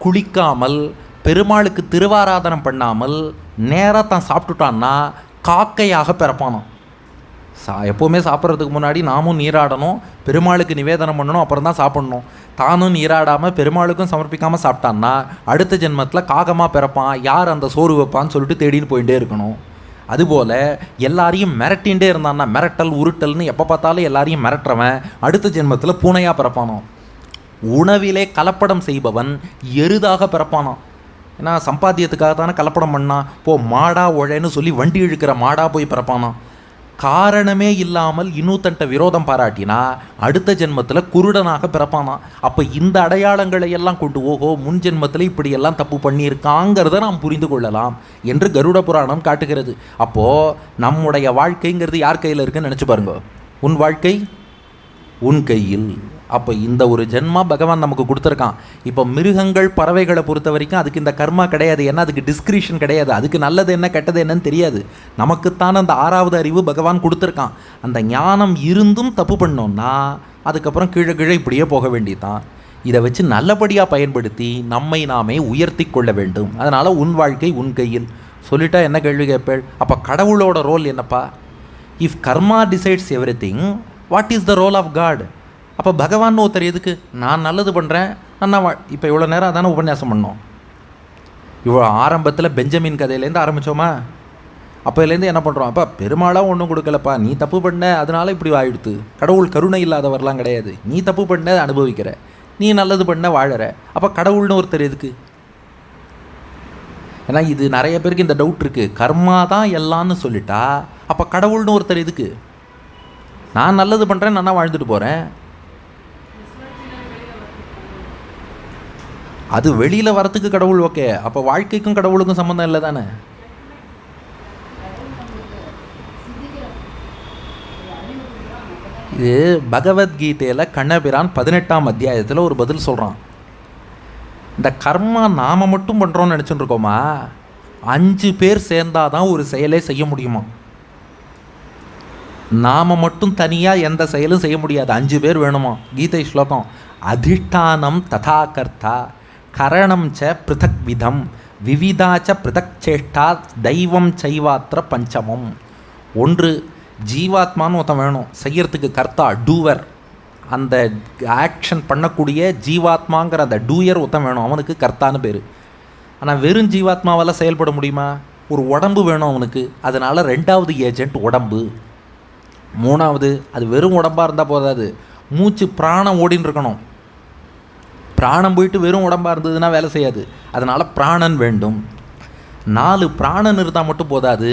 குளிக்காமல் பெருமாளுக்கு திருவாராதனம் பண்ணாமல் நேராக தான் சாப்பிட்டுட்டான்னா காக்கையாக பிறப்பானான். எப்போவுமே சாப்பிட்றதுக்கு முன்னாடி நாமும் நீராடணும், பெருமாளுக்கு நிவேதனம் பண்ணணும், அப்புறம் தான் சாப்பிட்ணும். தானும் நீராடாமல் பெருமாளுக்கும் சமர்ப்பிக்காமல் சாப்பிட்டான்னா அடுத்த ஜென்மத்தில் காகமாக பிறப்பான், யார் அந்த சோறு வைப்பான்னு சொல்லிட்டு தேடின்னு போயிட்டே இருக்கணும். அதுபோல் எல்லாரையும் மிரட்டின்ண்டே இருந்தான்னா, மிரட்டல் உருட்டல்னு எப்போ பார்த்தாலும் எல்லாரையும் மிரட்டுறவன் அடுத்த ஜென்மத்தில் பூனையாக பிறப்பானோ. உணவிலே கலப்படம் செய்பவன் எருதாக பிறப்பானோ. ஏன்னா சம்பாத்தியத்துக்காக தானே கலப்படம் பண்ணா. மாடா உழைன்னு சொல்லி வண்டி இழுக்கிற மாடா போய் பிறப்பானோ. காரணமே இல்லாமல் இன்னொருத்தன்ட்ட விரோதம் பாராட்டினா அடுத்த ஜென்மத்தில் குருடனாக பிறப்பானா. அப்போ இந்த அடையாளங்களை எல்லாம் கொண்டு முன் ஜென்மத்தில் இப்படியெல்லாம் தப்பு பண்ணியிருக்காங்கிறத நாம் புரிந்து கொள்ளலாம் என்று கருட புராணம் காட்டுகிறது. அப்போது நம்முடைய வாழ்க்கைங்கிறது யார் கையில் இருக்குன்னு நினச்சி பாருங்க. உன் வாழ்க்கை உன் கையில். அப்போ இந்த ஒரு ஜென்மா பகவான் நமக்கு கொடுத்துருக்கான். இப்போ மிருகங்கள் பறவைகளை பொறுத்த வரைக்கும் அதுக்கு இந்த கர்மா கிடையாது. ஏன்னா அதுக்கு டிஸ்கிரிஷன் கிடையாது. அதுக்கு நல்லது என்ன கெட்டது என்னன்னு தெரியாது. நமக்குத்தான் அந்த 6வது அறிவு பகவான் கொடுத்துருக்கான். அந்த ஞானம் இருந்தும் தப்பு பண்ணோம்னா அதுக்கப்புறம் கீழே கீழே இப்படியே போக வேண்டியதான். இதை வச்சு நல்லபடியாக பயன்படுத்தி நம்மை நாமே உயர்த்தி கொள்ள வேண்டும். அதனால் உன் வாழ்க்கை உன் கையில் சொல்லிட்டா என்ன கேள்வி கேட்பேள்? அப்போ கடவுளோட ரோல் என்னப்பா? If karma decides everything, what is the role of God? அப்போ பகவான் ஒருத்தர் எதுக்கு? நான் நல்லது பண்ணுறேன், நான் இப்போ இவ்வளோ நேரம் அதானே உபன்யாசம் பண்ணோம். இவ்வளோ ஆரம்பத்தில் பெஞ்சமின் கதையிலேருந்து ஆரம்பித்தோமா? அப்போலேருந்து என்ன பண்ணுறோம்? அப்போ பெருமாளாக ஒன்றும் கொடுக்கலப்பா, நீ தப்பு பண்ண அதனால் இப்படி ஆயிடுத்து. கடவுள் கருணை இல்லாதவரெலாம் கிடையாது. நீ தப்பு பண்ண அனுபவிக்கிற, நீ நல்லது பண்ண வாழற. அப்போ கடவுள்னு ஒருத்தர் எதுக்கு? ஏன்னா இது நிறைய பேருக்கு இந்த டவுட் இருக்குது. கர்மா தான் எல்லான்னு சொல்லிட்டா அப்போ கடவுள்னு ஒருத்தர் எதுக்கு? நான் நல்லது பண்ணுறேன், நான் வாழ்ந்துட்டு போகிறேன். அது வெளியில் வரத்துக்கு கடவுள் ஓகே. அப்போ வாழ்க்கைக்கும் கடவுளுக்கும் சம்மந்தம் இல்லை தானே? இது பகவத்கீதையில் கண்ணபிரான் 18ஆம் அத்தியாயத்தில் ஒரு பதில் சொல்கிறான். இந்த கர்மா நாம் மட்டும் பண்ணுறோன்னு நினச்சிட்டு இருக்கோமா? 5 பேர் சேர்ந்தாதான் ஒரு செயலை செய்ய முடியுமா? நாம் மட்டும் தனியாக எந்த செயலும் செய்ய முடியாது. 5 பேர் வேணுமா? கீதை ஸ்லோகம். அதிஷ்டானம் ததா கர்த்தா கரணம் ச பிருதக் விதம் விவிதாச்ச பிருதக் சேஷ்டா தெய்வம் சைவாத்திர பஞ்சமம். ஒன்று ஜீவாத்மான்னு ஒருத்தன் வேணும் செய்யறதுக்கு, கர்த்தா டூவர். அந்த ஆக்ஷன் பண்ணக்கூடிய ஜீவாத்மாங்கிற அந்த டூயர் ஒருத்தன் வேணும், அவனுக்கு கர்த்தான்னு பேர். ஆனால் வெறும் ஜீவாத்மாவால் செயல்பட முடியுமா? ஒரு உடம்பு வேணும் அவனுக்கு. அதனால் 2வது ஏஜென்ட் உடம்பு. 3வது அது வெறும் உடம்பாக இருந்தால் போதாது, மூச்சு பிராணம் ஓடின்னு இருக்கணும். பிராணம் போயிட்டு வெறும் உடம்பாக இருந்ததுன்னா வேலை செய்யாது. அதனால் பிராணன் வேண்டும். 4 பிராணன் இருந்தால் மட்டும் போதாது,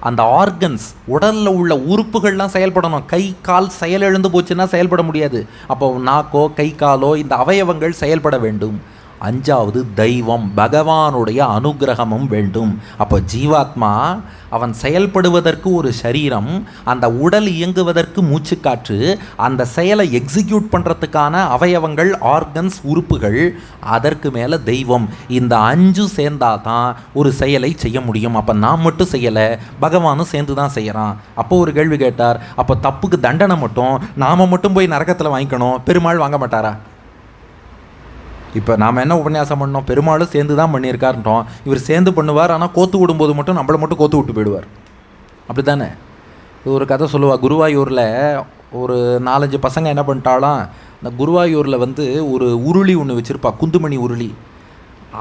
அந்த ஆர்கன்ஸ் உடலில் உள்ள உறுப்புகள்லாம் செயல்படணும். கை கால் செயலிழந்து போச்சுன்னா செயல்பட முடியாது. அப்போ நாக்கோ கை காலோ இந்த அவயவங்கள் செயல்பட வேண்டும். 5வது தெய்வம், பகவானுடைய அனுகிரகமும் வேண்டும். அப்போ ஜீவாத்மா அவன் செயல்படுவதற்கு ஒரு சரீரம், அந்த உடல் இயங்குவதற்கு மூச்சுக்காற்று, அந்த செயலை எக்ஸிக்யூட் பண்ணுறதுக்கான அவயவங்கள், ஆர்கன்ஸ், உறுப்புகள், அதற்கு மேலே தெய்வம். இந்த 5 சேர்ந்தால் தான் ஒரு செயலை செய்ய முடியும். அப்போ நாம் மட்டும் செய்யலை, பகவானும் சேர்ந்து தான் செய்கிறான். அப்போ ஒரு கேள்வி கேட்டார், அப்போ தப்புக்கு தண்டனை மட்டும் நாம் மட்டும் போய் நரகத்தில் வாங்கிக்கணும், பெருமாள் வாங்க மாட்டாரா? இப்போ நாம் என்ன உபன்யாசம் பண்ணோம்? பெருமாளும் சேர்ந்து தான் பண்ணியிருக்காருன்றோம். இவர் சேர்ந்து பண்ணுவார், ஆனால் கோத்து விடும்போது மட்டும் நம்மளை மட்டும் கோத்து விட்டு போயிடுவார். அப்படி தானே? ஒரு கதை சொல்லுவாள். குருவாயூரில் ஒரு 4-5 பசங்க என்ன பண்ணிட்டாலாம், இந்த குருவாயூரில் ஒரு உருளி ஒன்று வச்சுருப்பா, குந்துமணி உருளி.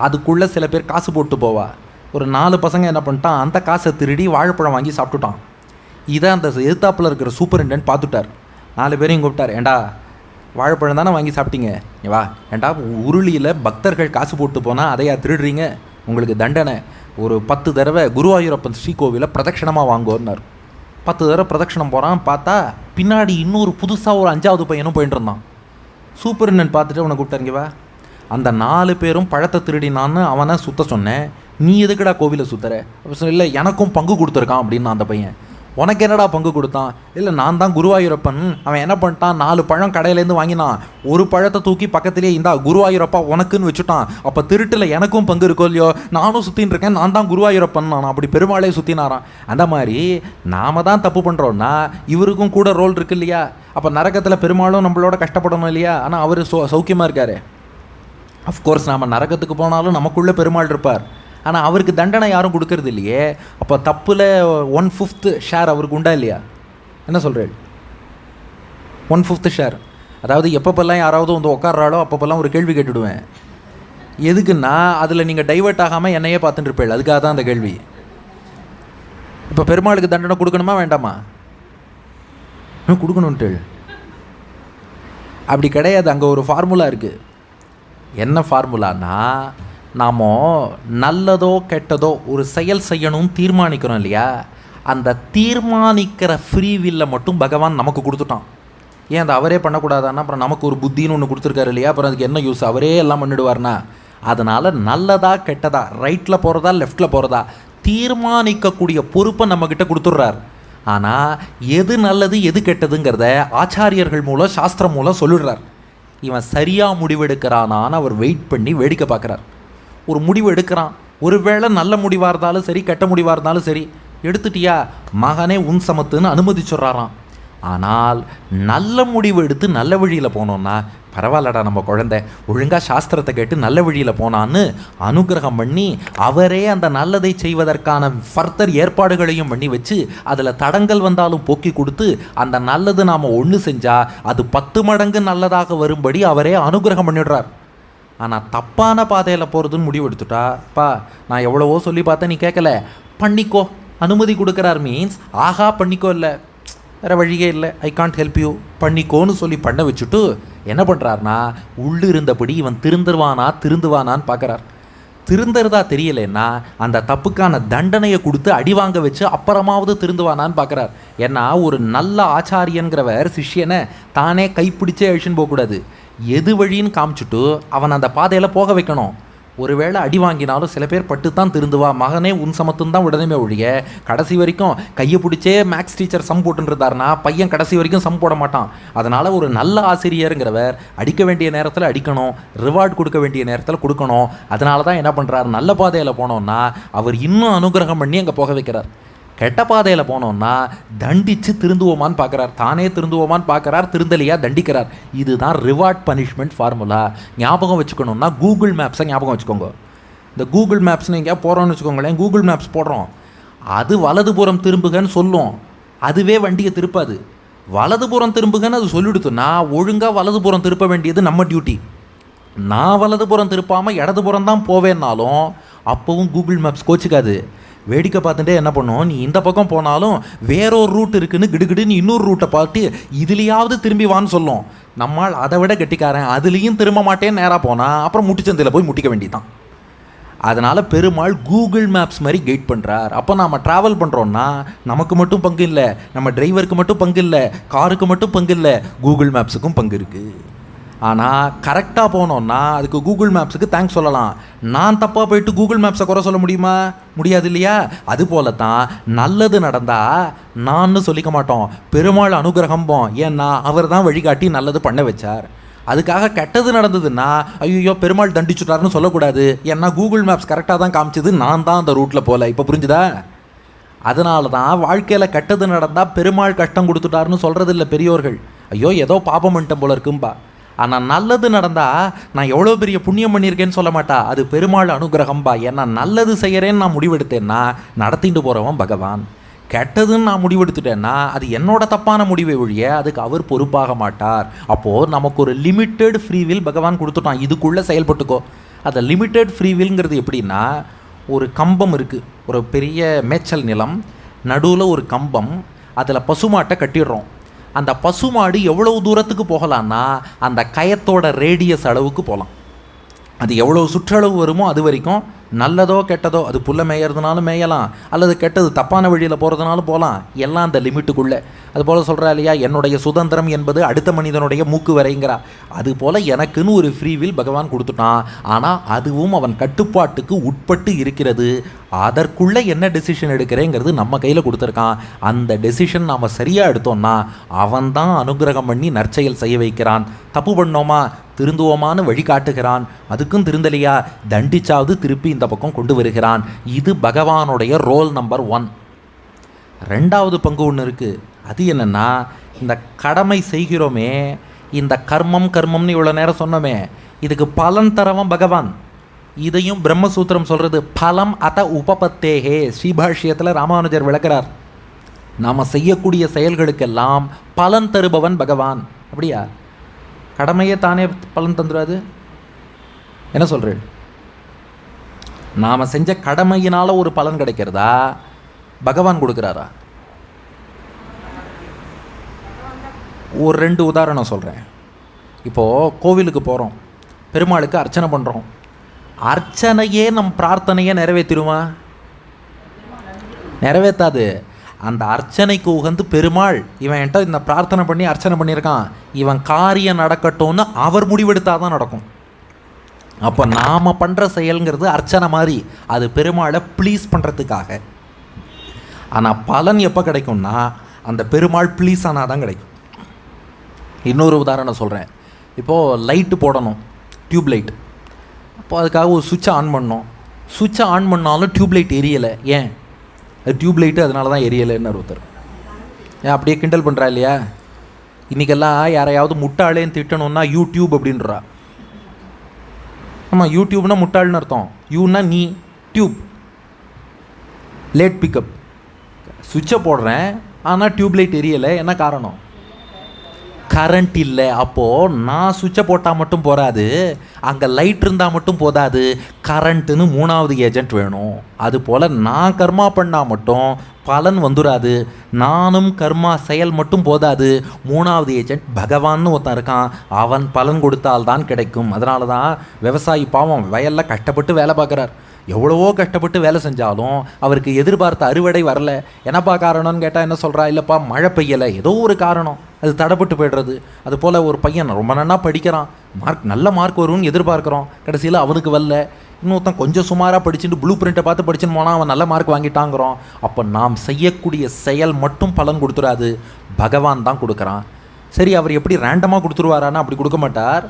அதுக்குள்ளே சில பேர் காசு போட்டு போவா. ஒரு 4 பசங்க என்ன பண்ணிட்டான், அந்த காசை திருடி வாழைப்பழம் வாங்கி சாப்பிட்டுட்டான். இதை அந்த எதிர்த்தாப்பில் இருக்கிற சூப்பரிண்டென்ட் பார்த்துட்டார். 4 பேரையும் கூப்பிட்டார். ஏண்டா வாழைப்பழம் தானே வாங்கி சாப்பிட்டீங்க, வா. ஏண்டா உருளியில் பக்தர்கள் காசு போட்டு போனால் அதையா திருடுறீங்க? உங்களுக்கு தண்டனை. ஒரு 10 தடவை குருவாயூரப்பன் ஸ்ரீகோவிலில் பிரதட்சணமாக வாங்குவோன்னார். 10 தடவை பிரதட்சணம் போகிறான். பார்த்தா பின்னாடி இன்னொரு புதுசாக ஒரு 5வது பையனும் போயிட்டு இருந்தான். சூப்பரிண்டென்ட் பார்த்துட்டு அவனை கூப்பிட்டாருங்க, வா. அந்த 4 பேரும் பழத்தை திருடினான்னு அவனை சுத்த சொன்னேன், நீ எதுக்குடா கோவிலை சுற்றுற? அப்போ இல்லை, எனக்கும் பங்கு கொடுத்துருக்கான் அப்படின்னு அந்த பையன். உனக்கு என்னடா பங்கு கொடுத்தான்? இல்லை, நான் தான் குருவாயூரப்பன். அவன் என்ன பண்ணிட்டான், 4 பழம் கடையிலேருந்து வாங்கினான், ஒரு பழத்தை தூக்கி பக்கத்துலேயே இந்தா குருவாயூரப்பா உனக்குன்னு வச்சுட்டான். அப்போ திருட்டில் எனக்கும் பங்கு இருக்கோ இல்லையோ, நானும் சுற்றின்னு இருக்கேன், நான் தான் குருவாயூரப்பன். நான் அப்படி பெருமாளே சுற்றினாரான். அந்த மாதிரி நாம் தான் தப்பு பண்ணுறோன்னா இவருக்கும் கூட ரோல் இருக்கு இல்லையா? அப்போ நரகத்தில் பெருமாளும் நம்மளோட கஷ்டப்படணும் இல்லையா? ஆனால் அவர் சௌக்கியமாக இருக்கார். அஃப்கோர்ஸ் நாம் நரகத்துக்கு போனாலும் நமக்குள்ளே பெருமாள் இருப்பார். ஆனால் அவருக்கு தண்டனை யாரும் கொடுக்கறது இல்லையே. அப்போ தப்பில் 1/5 ஷேர் அவருக்கு உண்டா இல்லையா? என்ன சொல்கிறேன்? 1/5 ஷேர். அதாவது எப்பப்பெல்லாம் யாராவது வந்து உட்கார்றாளோ அப்பப்பெல்லாம் ஒரு கேள்வி கேட்டுடுவேன். எதுக்குன்னா அதில் நீங்கள் டைவெர்ட் ஆகாமல் என்னையே பார்த்துட்டு இருப்பேள். அதுக்காக தான் அந்த கேள்வி. இப்போ பெருமாளுக்கு தண்டனை கொடுக்கணுமா வேண்டாமா? கொடுக்கணுன்ட்டு அப்படி கிடையாது. அங்கே ஒரு ஃபார்முலா இருக்குது. என்ன ஃபார்முலானா, நாம் நல்லதோ கெட்டதோ ஒரு செயல் செய்யணும்னு தீர்மானிக்கிறோம் இல்லையா, அந்த தீர்மானிக்கிற ஃப்ரீ வில்லை மட்டும் பகவான் நமக்கு கொடுத்துட்டான். ஏன் அதை அவரே பண்ணக்கூடாதான்னா அப்புறம் நமக்கு ஒரு புத்தின்னு ஒன்று கொடுத்துருக்காரு இல்லையா, அப்புறம் அதுக்கு என்ன யூஸ்? அவரே எல்லாம் பண்ணிடுவார்னா. அதனால் நல்லதா கெட்டதா, ரைட்டில் போகிறதா லெஃப்டில் போகிறதா தீர்மானிக்கக்கூடிய பொறுப்பை நம்மக்கிட்ட கொடுத்துட்றார். ஆனால் எது நல்லது எது கெட்டதுங்கிறத ஆச்சாரியர்கள் மூலம் சாஸ்திரம் மூலம் சொல்லிடுறார். இவன் சரியாக முடிவெடுக்கிறானான்னு அவர் வெயிட் பண்ணி வேடிக்கை பார்க்குறார். ஒரு முடிவு எடுக்கிறான், ஒருவேளை நல்ல முடிவாக இருந்தாலும் சரி கெட்ட முடிவாக இருந்தாலும் சரி, எடுத்துட்டியா மகனே உன் சமத்துன்னு அனுமதிச்சுட்றாராம். ஆனால் நல்ல முடிவு எடுத்து நல்ல வழியில் போனோன்னா, பரவாயில்லடா நம்ம குழந்தை ஒழுங்காக சாஸ்திரத்தை கேட்டு நல்ல வழியில் போனான்னு அனுகிரகம் பண்ணி அவரே அந்த நல்லதை செய்வதற்கான ஃபர்தர் ஏற்பாடுகளையும் பண்ணி வச்சு அதில் தடங்கள் வந்தாலும் போக்கி கொடுத்து அந்த நல்லது நாம் ஒன்று செஞ்சால் அது 10 மடங்கு நல்லதாக வரும்படி அவரே அனுகிரகம் பண்ணிடுறார். ஆனால் தப்பான பாதையில் போகிறதுன்னு முடிவு எடுத்துட்டாப்பா, நான் எவ்வளவோ சொல்லி பார்த்தேன் நீ கேட்கல, பண்ணிக்கோ அனுமதி கொடுக்குறார். மீன்ஸ் ஆஹா பண்ணிக்கோ, இல்லை வேறு வழியே இல்லை, ஐ கான்ட் ஹெல்ப் யூ, பண்ணிக்கோன்னு சொல்லி பண்ண வச்சுட்டு என்ன பண்ணுறாருனா, உள்ளு இருந்தபடி இவன் திருந்துவானான்னு பார்க்குறார். திருந்துறதா தெரியலைன்னா அந்த தப்புக்கான தண்டனையை கொடுத்து அடி வாங்க வச்சு அப்புறமாவது திருந்துவானான்னு பார்க்குறார். ஏன்னா ஒரு நல்ல ஆச்சாரியங்கிறவர் சிஷ்யனை தானே கைப்பிடிச்சே அழிச்சுன்னு போகக்கூடாது. எது வழின்னு காமிச்சுட்டு அவன் அந்த பாதையில் போக வைக்கணும். ஒருவேளை அடி வாங்கினாலும் சில பேர் பட்டு தான் திருந்துவா, மகனே உன் சமத்துன்னு தான் உடனே ஒழிய கடைசி வரைக்கும் கையை பிடிச்சே மேக்ஸ் டீச்சர் சம் போட்டுருந்தாருன்னா பையன் கடைசி வரைக்கும் சம் போட மாட்டான். அதனால் ஒரு நல்ல ஆசிரியருங்கிறவர் அடிக்க வேண்டிய நேரத்தில் அடிக்கணும், ரிவார்டு கொடுக்க வேண்டிய நேரத்தில் கொடுக்கணும். அதனால தான் என்ன பண்ணுறார், நல்ல பாதையில் போனோன்னா அவர் இன்னும் அனுகிரகம் பண்ணி அங்கே போக வைக்கிறார். கெட்ட பாதையில் போனோன்னா தண்டித்து திருந்துவோமான்னு பார்க்குறார், தானே திருந்துவோமான்னு பார்க்குறார், திருந்தலையா தண்டிக்கிறார். இதுதான் ரிவார்ட் பனிஷ்மெண்ட் ஃபார்முலா. ஞாபகம் வச்சுக்கணுன்னா கூகுள் மேப்ஸை ஞாபகம் வச்சுக்கோங்க. இந்த கூகுள் மேப்ஸ்னு எங்கேயா போகிறோன்னு வச்சுக்கோங்களேன், கூகுள் மேப்ஸ் போடுறோம், அது வலதுபுறம் திரும்புகன்னு சொல்லும், அதுவே வண்டியை திருப்பாது. வலதுபுறம் திரும்புகன்னு அது சொல்லிடுத்துன்னா ஒழுங்காக வலதுபுறம் திருப்ப வேண்டியது நம்ம டியூட்டி. நான் வலதுபுறம் திருப்பாமல் இடதுபுறம் தான் போவேன்னாலும் அப்போவும் கூகுள் மேப்ஸ் கோச்சிக்காது. வேடிக்கை பார்த்துட்டே என்ன பண்ணும், நீ இந்த பக்கம் போனாலும் வேறொரு ரூட் இருக்குன்னு கிடுகிடுன்னு இன்னொரு ரூட்டை பார்த்து இதுலேயாவது திரும்பி வான்னு சொல்லும். நம்மால் அதை விட கெட்டிக்காரன், அதுலேயும் திரும்ப மாட்டேன்னு நேராக போனால் அப்புறம் முட்டிச்சந்தில் போய் முட்டிக்க வேண்டியதான். அதனால் பெருமாள் கூகுள் மேப்ஸ் மாதிரி கைட் பண்ணுறார். அப்போ நாம் ட்ராவல் பண்ணுறோன்னா நமக்கு மட்டும் பங்கு இல்லை, நம்ம டிரைவருக்கு மட்டும் பங்கு இல்லை, காருக்கு மட்டும் பங்கு இல்லை, கூகுள் மேப்ஸுக்கும் பங்கு இருக்குது. ஆனால் கரெக்டாக போனோன்னா அதுக்கு கூகுள் மேப்ஸுக்கு தேங்க்ஸ் சொல்லலாம். நான் தப்பாக போயிட்டு கூகுள் மேப்ஸை குறை சொல்ல முடியுமா? முடியாது இல்லையா? அதுபோல தான் நல்லது நடந்தால் நான் சொல்லிக்க மாட்டோம், பெருமாள் அனுகிரகம்போம். ஏன்னா அவர் தான் வழிகாட்டி நல்லது பண்ண வச்சார். அதுக்காக கெட்டது நடந்ததுன்னா ஐயோ பெருமாள் தண்டிச்சுட்டாருன்னு சொல்லக்கூடாது. ஏன்னா கூகுள் மேப்ஸ் கரெக்டாக தான் காமிச்சது, நான் தான் அந்த ரூட்டில் போகல. இப்போ புரிஞ்சுதா? அதனால தான் வாழ்க்கையில் கெட்டது நடந்தால் பெருமாள் கஷ்டம் கொடுத்துட்டாருன்னு சொல்கிறது இல்லை பெரியோர்கள். ஐயோ ஏதோ பாபம் பண்ணிட்டேன் போல இருக்கும்பா. ஆனால் நல்லது நடந்தால் நான் எவ்வளோ பெரிய புண்ணியம் பண்ணியிருக்கேன்னு சொல்ல மாட்டா, அது பெருமாள் அனுகிரகம்பா. ஏன்னா நல்லது செய்கிறேன்னு நான் முடிவெடுத்தேன்னா நடத்திட்டு போகிறவன் பகவான். கெட்டதுன்னு நான் முடிவெடுத்துட்டேன்னா அது என்னோட தப்பான முடிவை ஒழிய அதுக்கு அவர் பொறுப்பாக மாட்டார். அப்போது நமக்கு ஒரு லிமிட்டெட் ஃப்ரீவில் பகவான் கொடுத்துட்டான், இதுக்குள்ளே செயல்பட்டுக்கோ. அந்த லிமிட்டெட் ஃப்ரீவில்ங்கிறது எப்படின்னா, ஒரு கம்பம் இருக்குது, ஒரு பெரிய மேய்ச்சல் நிலம், நடுவில் ஒரு கம்பம், அதில் பசுமாட்டை கட்டிடுறோம். அந்த பசுமாடு எவ்வளவு தூரத்துக்கு போகலான்னா அந்த கயத்தோட ரேடியஸ் அளவுக்கு போகலாம். அது எவ்வளோ சுற்றளவு வருமோ அது வரைக்கும், நல்லதோ கெட்டதோ, அது புல்லை மேயறதுனாலும் மேயலாம், அல்லது கெட்டது தப்பான வழியில் போகிறதுனாலும் போகலாம், எல்லாம் அந்த லிமிட்டுக்குள்ளே. அதுபோல் சொல்கிறா இல்லையா, என்னுடைய சுதந்திரம் என்பது அடுத்த மனிதனுடைய மூக்கு வரைங்கிறா. அதுபோல் எனக்குன்னு ஒரு ஃப்ரீவில் பகவான் கொடுத்துட்டான். ஆனால் அதுவும் அவன் கட்டுப்பாட்டுக்கு உட்பட்டு இருக்கிறது. அதற்குள்ளே என்ன டெசிஷன் எடுக்கிறேங்கிறது நம்ம கையில் கொடுத்துருக்கான். அந்த டெசிஷன் நாம் சரியாக எடுத்தோம்னா அவன் தான் அனுகிரகம் பண்ணி நற்செயல் செய்ய வைக்கிறான். தப்பு பண்ணோமா திருந்துவோமான்னு வழிகாட்டுகிறான். அதுக்கும் திருந்தலையா தண்டிச்சாவது திருப்பி இந்த பக்கம் கொண்டு வருகிறான். இது பகவானுடைய ரோல் நம்பர் 1. 2வது பங்கு ஒன்று இருக்குது. அது என்னென்னா, இந்த கடமை செய்கிறோமே, இந்த கர்மம்னு இவ்வளோ நேரம் சொன்னோமே, இதுக்கு பலன் தரவன் பகவான். இதையும் பிரம்மசூத்திரம் சொல்கிறது, பலம் அத உபபத்தேகே. ஸ்ரீபாஷ்யத்தில் ராமானுஜர் விளக்கிறார். நாம் செய்யக்கூடிய செயல்களுக்கெல்லாம் பலன் தருபவன் பகவான். அப்படியா? கடமையே தானே பலன் தந்துடாது? என்ன சொல்கிறேன்? நாம் செஞ்ச கடமையினால் ஒரு பலன் கிடைக்கிறதா, பகவான் கொடுக்குறாரா? ஒரு 2 உதாரணம் சொல்கிறேன். இப்போது கோவிலுக்கு போகிறோம், பெருமாளுக்கு அர்ச்சனை பண்ணுறோம். அர்ச்சனையே நம் பிரார்த்தனையை நிறைவேற்றிடுமா? நிறைவேற்றாது. அந்த அர்ச்சனைக்கு உகந்து பெருமாள் இவன் என்கிட்ட இந்த பிரார்த்தனை பண்ணி அர்ச்சனை பண்ணியிருக்கான், இவன் காரியம் நடக்கட்டும்னு அவர் முடிவெடுத்தால் தான் நடக்கும். அப்போ நாம் பண்ணுற செயல்ங்கிறது அர்ச்சனை மாதிரி, அது பெருமாளை ப்ளீஸ் பண்ணுறதுக்காக. ஆனால் பலன் எப்போ கிடைக்கும்னா அந்த பெருமாள் ப்ளீஸ் ஆனால் தான் கிடைக்கும். இன்னொரு உதாரணம் சொல்கிறேன். இப்போது லைட்டு போடணும், டியூப் லைட். அப்போ அதுக்காக ஒரு சுவிட்சை ஆன் பண்ணோம். சுவிட்சை ஆன் பண்ணாலும் டியூப் லைட் எரியலை. ஏன்? அது டியூப் லைட்டு, அதனால தான் எரியலைன்னு ஒருத்தர். ஏன் அப்படியே கிண்டல் பண்ணுறா இல்லையா? இன்றைக்கெல்லாம் யாரையாவது முட்டாளேன்னு திட்டணும்னா யூடியூப் அப்படின்றா. ஆமாம், யூடியூப்னா முட்டாள்னு அர்த்தம். யூன்னா நீ, டியூப் லேட் பிக்கப். சுவிட்சை போடுறேன் ஆனால் டியூப் லைட் எரியலை. என்ன காரணம்? கரண்ட் இல்லை. அப்போது நான் சுவிட்சை போட்டால் மட்டும் போகாது, அங்கே லைட் இருந்தால் மட்டும் போதாது, கரண்ட்டுன்னு 3வது ஏஜென்ட் வேணும். அதுபோல் நான் கர்மா பண்ணால் மட்டும் பலன் வந்துடாது, நானும் கர்மா செயல் மட்டும் போதாது, 3வது ஏஜென்ட் பகவான்னு ஒருத்தன் இருக்கான், அவன் பலன் கொடுத்தால்தான் கிடைக்கும். அதனால தான் விவசாயி பாவம் வயலில் கஷ்டப்பட்டு வேலை பார்க்குறார். எவ்வளவோ கஷ்டப்பட்டு வேலை செஞ்சாலும் அவருக்கு எதிர்பார்த்த அறுவடை வரல. என்னப்பா காரணம்னு கேட்டால் என்ன சொல்கிறா? இல்லைப்பா மழை பெய்யலை, ஏதோ ஒரு காரணம், அது தடைப்பட்டு போய்டுறது. அதுபோல் ஒரு பையன் ரொம்ப நன்னா படிக்கிறான், நல்ல மார்க் வரும்னு எதிர்பார்க்குறோம், கடைசியில் அவனுக்கு வரல. இன்னொருத்தன் கொஞ்சம் சுமாராக படிச்சுட்டு ப்ளூ பிரிண்ட்டை பார்த்து படிச்சுன்னு போனால் அவன் நல்ல மார்க் வாங்கிட்டாங்கிறோம். அப்போ நாம் செய்யக்கூடிய செயல் மட்டும் பலன் கொடுத்துடாது, பகவான் தான் கொடுக்குறான். சரி, அவர் எப்படி ரேண்டமாக கொடுத்துருவாரான்னா அப்படி கொடுக்க மாட்டார்.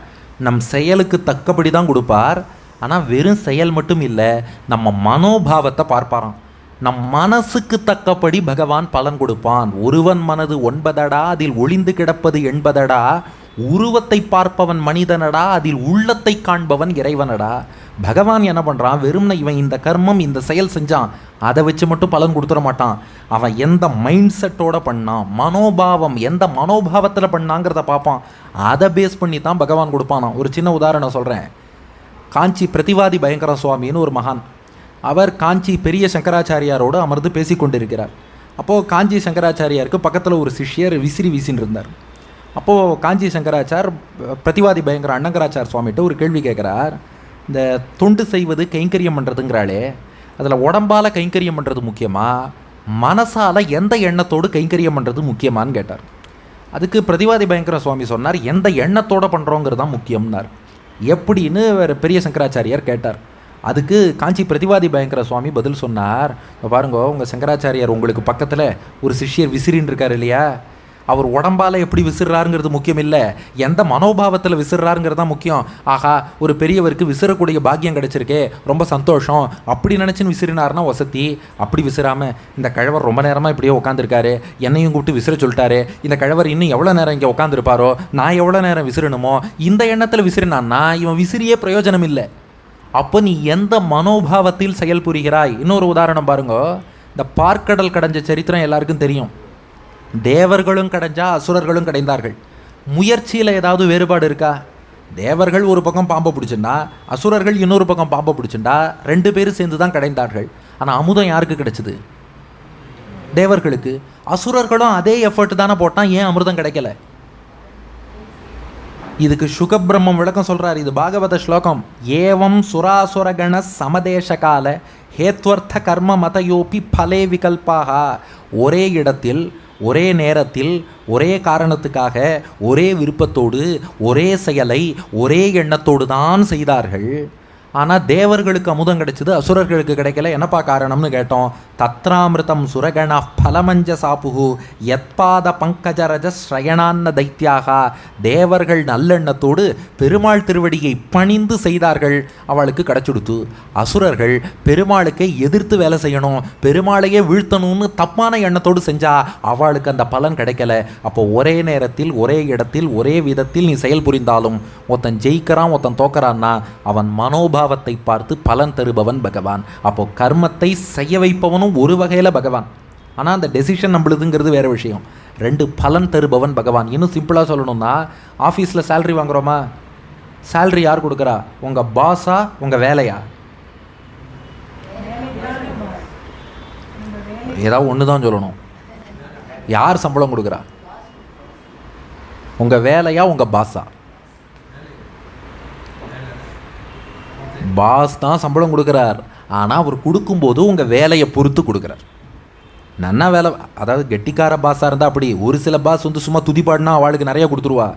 நம் செயலுக்கு தக்கபடி தான் கொடுப்பார். ஆனால் வெறும் செயல் மட்டும் இல்லை, நம்ம மனோபாவத்தை பார்ப்பாராம். நம் மனசுக்கு தக்கபடி பகவான் பலன் கொடுப்பான். ஒருவன் மனது 9 அதில் ஒளிந்து கிடப்பது 80. உருவத்தை பார்ப்பவன் மனிதனடா, அதில் உள்ளத்தை காண்பவன் இறைவனடா. பகவான் என்ன பண்ணுறான்? வெறும்னா இவன் இந்த கர்மம் இந்த செயல் செஞ்சான் அதை வச்சு மட்டும் பலன் கொடுத்துட மாட்டான். அவன் எந்த மைண்ட் செட்டோட பண்ணான், மனோபாவம் எந்த மனோபாவத்தில் பண்ணாங்கிறத பார்ப்பான். அதை பேஸ் பண்ணி தான் பகவான் கொடுப்பானா. ஒரு சின்ன உதாரணம் சொல்கிறேன். காஞ்சி பிரதிவாதி பயங்கர சுவாமின்னு ஒரு மகான், அவர் காஞ்சி பெரிய சங்கராச்சாரியாரோடு அமர்ந்து பேசி கொண்டிருக்கிறார். அப்போது காஞ்சி சங்கராச்சாரியாருக்கு பக்கத்தில் ஒரு சிஷ்யர் வீசின்னு இருந்தார். அப்போது காஞ்சி சங்கராச்சார் பிரதிவாதி பயங்கர அண்ணங்கராச்சார் சுவாமிகிட்ட ஒரு கேள்வி கேட்குறார். இந்த தொண்டு செய்வது கைங்கரியம் பண்ணுறதுங்கிறாளே, அதில் உடம்பால் கைங்கரியம் பண்ணுறது முக்கியமா, மனசால் எந்த எண்ணத்தோடு கைங்கரியம் பண்ணுறது முக்கியமானு கேட்டார். அதுக்கு பிரதிவாதி பயங்கர சுவாமி சொன்னார், எந்த எண்ணத்தோடு பண்ணுறோங்கிறது தான் முக்கியம்னார். எப்படின்னு பெரிய சங்கராச்சாரியார் கேட்டார். அதுக்கு காஞ்சி பிரதிவாதி பயங்கர சுவாமி பதில் சொன்னார், பாருங்க, உங்கள் சங்கராச்சாரியார் உங்களுக்கு பக்கத்தில் ஒரு சிஷ்யர் விசிறின்னு இருக்கார் இல்லையா, அவர் உடம்பால் எப்படி விசிறாருங்கிறது முக்கியம் இல்லை, எந்த மனோபாவத்தில் விசிறாருங்கிறது தான் முக்கியம். ஆஹா, ஒரு பெரியவருக்கு விசிறக்கூடிய பாக்கியம் கிடைச்சிருக்கே, ரொம்ப சந்தோஷம், அப்படி நினச்சின்னு விசிறினார்னா வசதி. அப்படி விசிறாமல் இந்த கழவர் ரொம்ப நேரமாக இப்படியே உட்காந்துருக்காரு, என்னையும் கூப்பிட்டு விசிற சொல்லிட்டாரு, இந்த கழவர் இன்னும் எவ்வளோ நேரம் இங்கே உட்காந்துருப்பாரோ, நான் எவ்வளோ நேரம் விசிறணுமோ, இந்த எண்ணத்தில் விசிறினான்னா இவன் விசிறியே பிரயோஜனம் இல்லை. அப்போ நீ எந்த மனோபாவத்தில் செயல் புரிகிறாய்? இன்னொரு உதாரணம் பாருங்க. இந்த பார்க்கடல் கடைஞ்ச சரித்திரம் எல்லாருக்கும் தெரியும். தேவர்களும் கடைஞ்சா அசுரர்களும் கடைந்தார்கள். முயற்சியில் ஏதாவது வேறுபாடு இருக்கா? தேவர்கள் ஒரு பக்கம் பாம்பை பிடிச்சுண்டா, அசுரர்கள் இன்னொரு பக்கம் பாம்பை பிடிச்சுண்டா, 2 பேரும் சேர்ந்து தான் கடைந்தார்கள். ஆனால் அமுதம் யாருக்கு கிடைச்சிது? தேவர்களுக்கு. அசுரர்களும் அதே எஃபர்ட் தானே போட்டான், ஏன் அமிர்தம் கிடைக்கல? இதுக்கு சுகபிரம்மம் விளக்கம் சொல்கிறார். இது பாகவத ஸ்லோகம். ஏவம் சுராசுரகண சமதேசகால ஹேத்வர்த்த கர்ம மதயோபி பலே விகல்பாக. ஒரே இடத்தில் ஒரே நேரத்தில் ஒரே காரணத்துக்காக ஒரே விருப்பத்தோடு ஒரே செயலை ஒரே எண்ணத்தோடு தான் செய்தார்கள். ஆனால் தேவர்களுக்கு அமுதம் கிடைச்சது, அசுரர்களுக்கு கிடைக்கல. என்னப்பா காரணம்னு கேட்டோம். தத்ராமிருதம் சுரகண பலமஞ்ச சாப்புகு யத்பாத பங்கஜரஜ ஸ்ரயணான்ன தைத்தியாக. தேவர்கள் நல்லெண்ணத்தோடு பெருமாள் திருவடியை பணிந்து செய்தார்கள், அவளுக்கு கிடைச்சுடுத்து. அசுரர்கள் பெருமாளுக்கை எதிர்த்து வேலை செய்யணும், பெருமாளையே வீழ்த்தணும்னு தப்பான எண்ணத்தோடு செஞ்சா அவளுக்கு அந்த பலன் கிடைக்கல. அப்போ ஒரே நேரத்தில் ஒரே இடத்தில் ஒரே விதத்தில் நீ செயல் புரிந்தாலும் ஒருத்தன் ஜெயிக்கிறான் ஒருத்தன் தோக்கறான்னா அவன் மனோபாவத்தை பார்த்து பலன் தருபவன் பகவான். அப்போ கர்மத்தை செய்ய வைப்பவனும் ஒரு வகையில் பகவான். ஆனால் அந்த டெசிஷன் நம்மளுதுங்கிறது வேறு விஷயம். 2 பலன் தருபவன் பகவான். இன்னும் சிம்பிளாக சொல்லணும்னா, ஆஃபீஸில் சேலரி வாங்குகிறோமா, சேலரி யார் கொடுக்குறா? உங்கள் பாஸா உங்கள் வேலையா? ஏதாவது ஒன்று தான் சொல்லணும். யார் சம்பளம் கொடுக்குறா? உங்கள் வேலையா உங்கள் பாஸா? பாஸ் தான் சம்பளம் கொடுக்குறார். ஆனால் அவர் கொடுக்கும்போது உங்கள் வேலையை பொறுத்து கொடுக்குறார். நன்னா வேலை, அதாவது கெட்டிக்கார பாஸாக இருந்தால் அப்படி. ஒரு சில பாஸ் வந்து சும்மா துதிப்பாடினா அவளுக்கு நிறையா கொடுத்துருவா.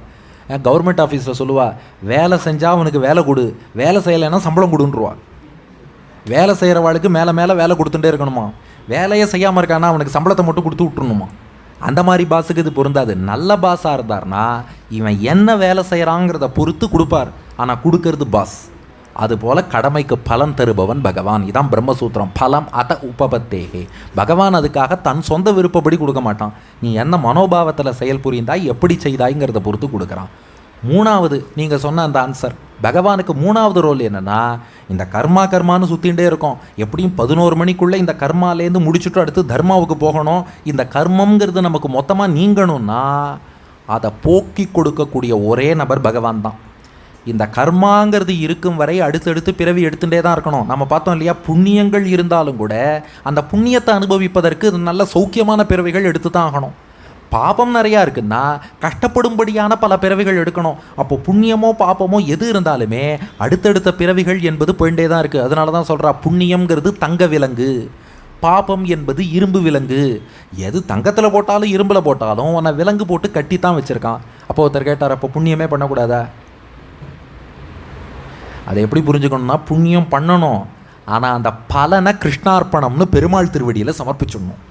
கவர்மெண்ட் ஆஃபீஸில் சொல்லுவா, வேலை செஞ்சால் அவனுக்கு வேலை கொடு, வேலை செய்யலைன்னா சம்பளம் கொடுன்றுவா. வேலை செய்கிறவாளுக்கு மேலே மேலே வேலை கொடுத்துட்டே இருக்கணுமா, வேலையை செய்யாமல் இருக்கானா அவனுக்கு சம்பளத்தை மட்டும் கொடுத்து விட்டுருணுமா. அந்த மாதிரி பாஸுக்கு இது பொருந்தாது. நல்ல பாஸாக இருந்தார்னா இவன் என்ன வேலை செய்கிறாங்கிறத பொறுத்து கொடுப்பார், ஆனால் கொடுக்கறது பாஸ். அதுபோல் கடமைக்கு பலன் தருபவன் பகவான். இதான் பிரம்மசூத்திரம். பலம் அத உபபத்தேகே. பகவான் அதுக்காக தன் சொந்த விருப்பப்படி கொடுக்க மாட்டான். நீ என்ன மனோபாவத்தில் செயல் புரிந்தாய், எப்படி செய்தாய்ங்கிறத பொறுத்து கொடுக்குறான். 3வது நீங்கள் சொன்ன அந்த ஆன்சர், பகவானுக்கு 3வது ரோல் என்னென்னா, இந்த கர்மான்னு சுற்றிகிட்டே இருக்கோம். எப்படியும் 11 மணிக்குள்ளே இந்த கர்மாலேருந்து முடிச்சுட்டு அடுத்து தர்மாவுக்கு போகணும். இந்த கர்மங்கிறது நமக்கு மொத்தமாக நீங்கணும்னா அதை போக்கி கொடுக்கக்கூடிய ஒரே நபர் பகவான் தான். இந்த கர்மாங்கிறது இருக்கும் வரை அடுத்தடுத்து பிறவி எடுத்துகிட்டே தான் இருக்கணும். நம்ம பார்த்தோம் இல்லையா, புண்ணியங்கள் இருந்தாலும் கூட அந்த புண்ணியத்தை அனுபவிப்பதற்கு நல்ல சௌக்கியமான பிறவிகள் எடுத்து தான் ஆகணும். பாபம் நிறையா இருக்குன்னா கஷ்டப்படும்படியான பல பிறவிகள் எடுக்கணும். அப்போ புண்ணியமோ பாப்பமோ எது இருந்தாலுமே அடுத்தடுத்த பிறவிகள் என்பது போயிட்டே தான் இருக்குது. அதனால தான் சொல்கிறா, புண்ணியம்ங்கிறது தங்க விலங்கு, பாபம் என்பது இரும்பு விலங்கு. எது தங்கத்தில் போட்டாலும் இரும்பில் போட்டாலும் உன்னை விலங்கு போட்டு கட்டி தான் வச்சுருக்கான். அப்போ ஒருத்தர் கேட்டார், அப்போ புண்ணியமே பண்ணக்கூடாதா? அதை எப்படி புரிஞ்சுக்கணும்னா, புண்ணியம் பண்ணணும், ஆனால் அந்த பலனை கிருஷ்ணார்ப்பணம்னு பெருமாள் திருவடியில் சமர்ப்பிச்சிடணும்.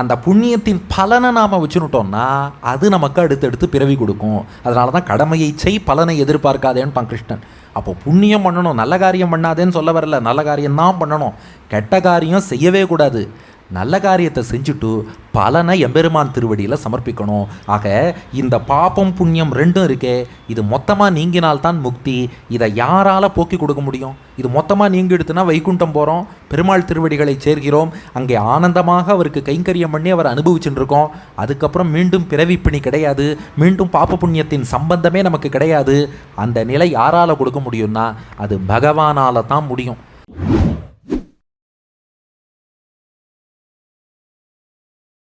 அந்த புண்ணியத்தின் பலனை நாம் வச்சுனுட்டோம்னா அது நமக்கு அடுத்தடுத்து பிறவி கொடுக்கும். அதனால தான் கடமையை செய், பலனை எதிர்பார்க்காதேன்னு கிருஷ்ணன். அப்போ புண்ணியம் பண்ணணும், நல்ல காரியம் பண்ணாதேன்னு சொல்ல வரல. நல்ல காரியம்தான் பண்ணணும், கெட்ட காரியம் செய்யவே கூடாது. நல்ல காரியத்தை செஞ்சுட்டு பலனை எம்பெருமான் திருவடியில் சமர்ப்பிக்கணும். ஆக இந்த பாபம் புண்ணியம் 2ம் இருக்கே, இது மொத்தமாக நீங்கினால்தான் முக்தி. இதை யாரால் போக்கி கொடுக்க முடியும்? இது மொத்தமாக நீங்கி எடுத்துனா வைகுண்டம் போகிறோம், பெருமாள் திருவடிகளை சேர்கிறோம், அங்கே ஆனந்தமாக அவருக்கு கைங்கரியம் பண்ணி அவர் அனுபவிச்சுட்டு இருக்கோம். அதுக்கப்புறம் மீண்டும் பிறவிப்பிணி கிடையாது, மீண்டும் பாப புண்ணியத்தின் சம்பந்தமே நமக்கு கிடையாது. அந்த நிலை யாரால் கொடுக்க முடியும்னா அது பகவானால் தான் முடியும்.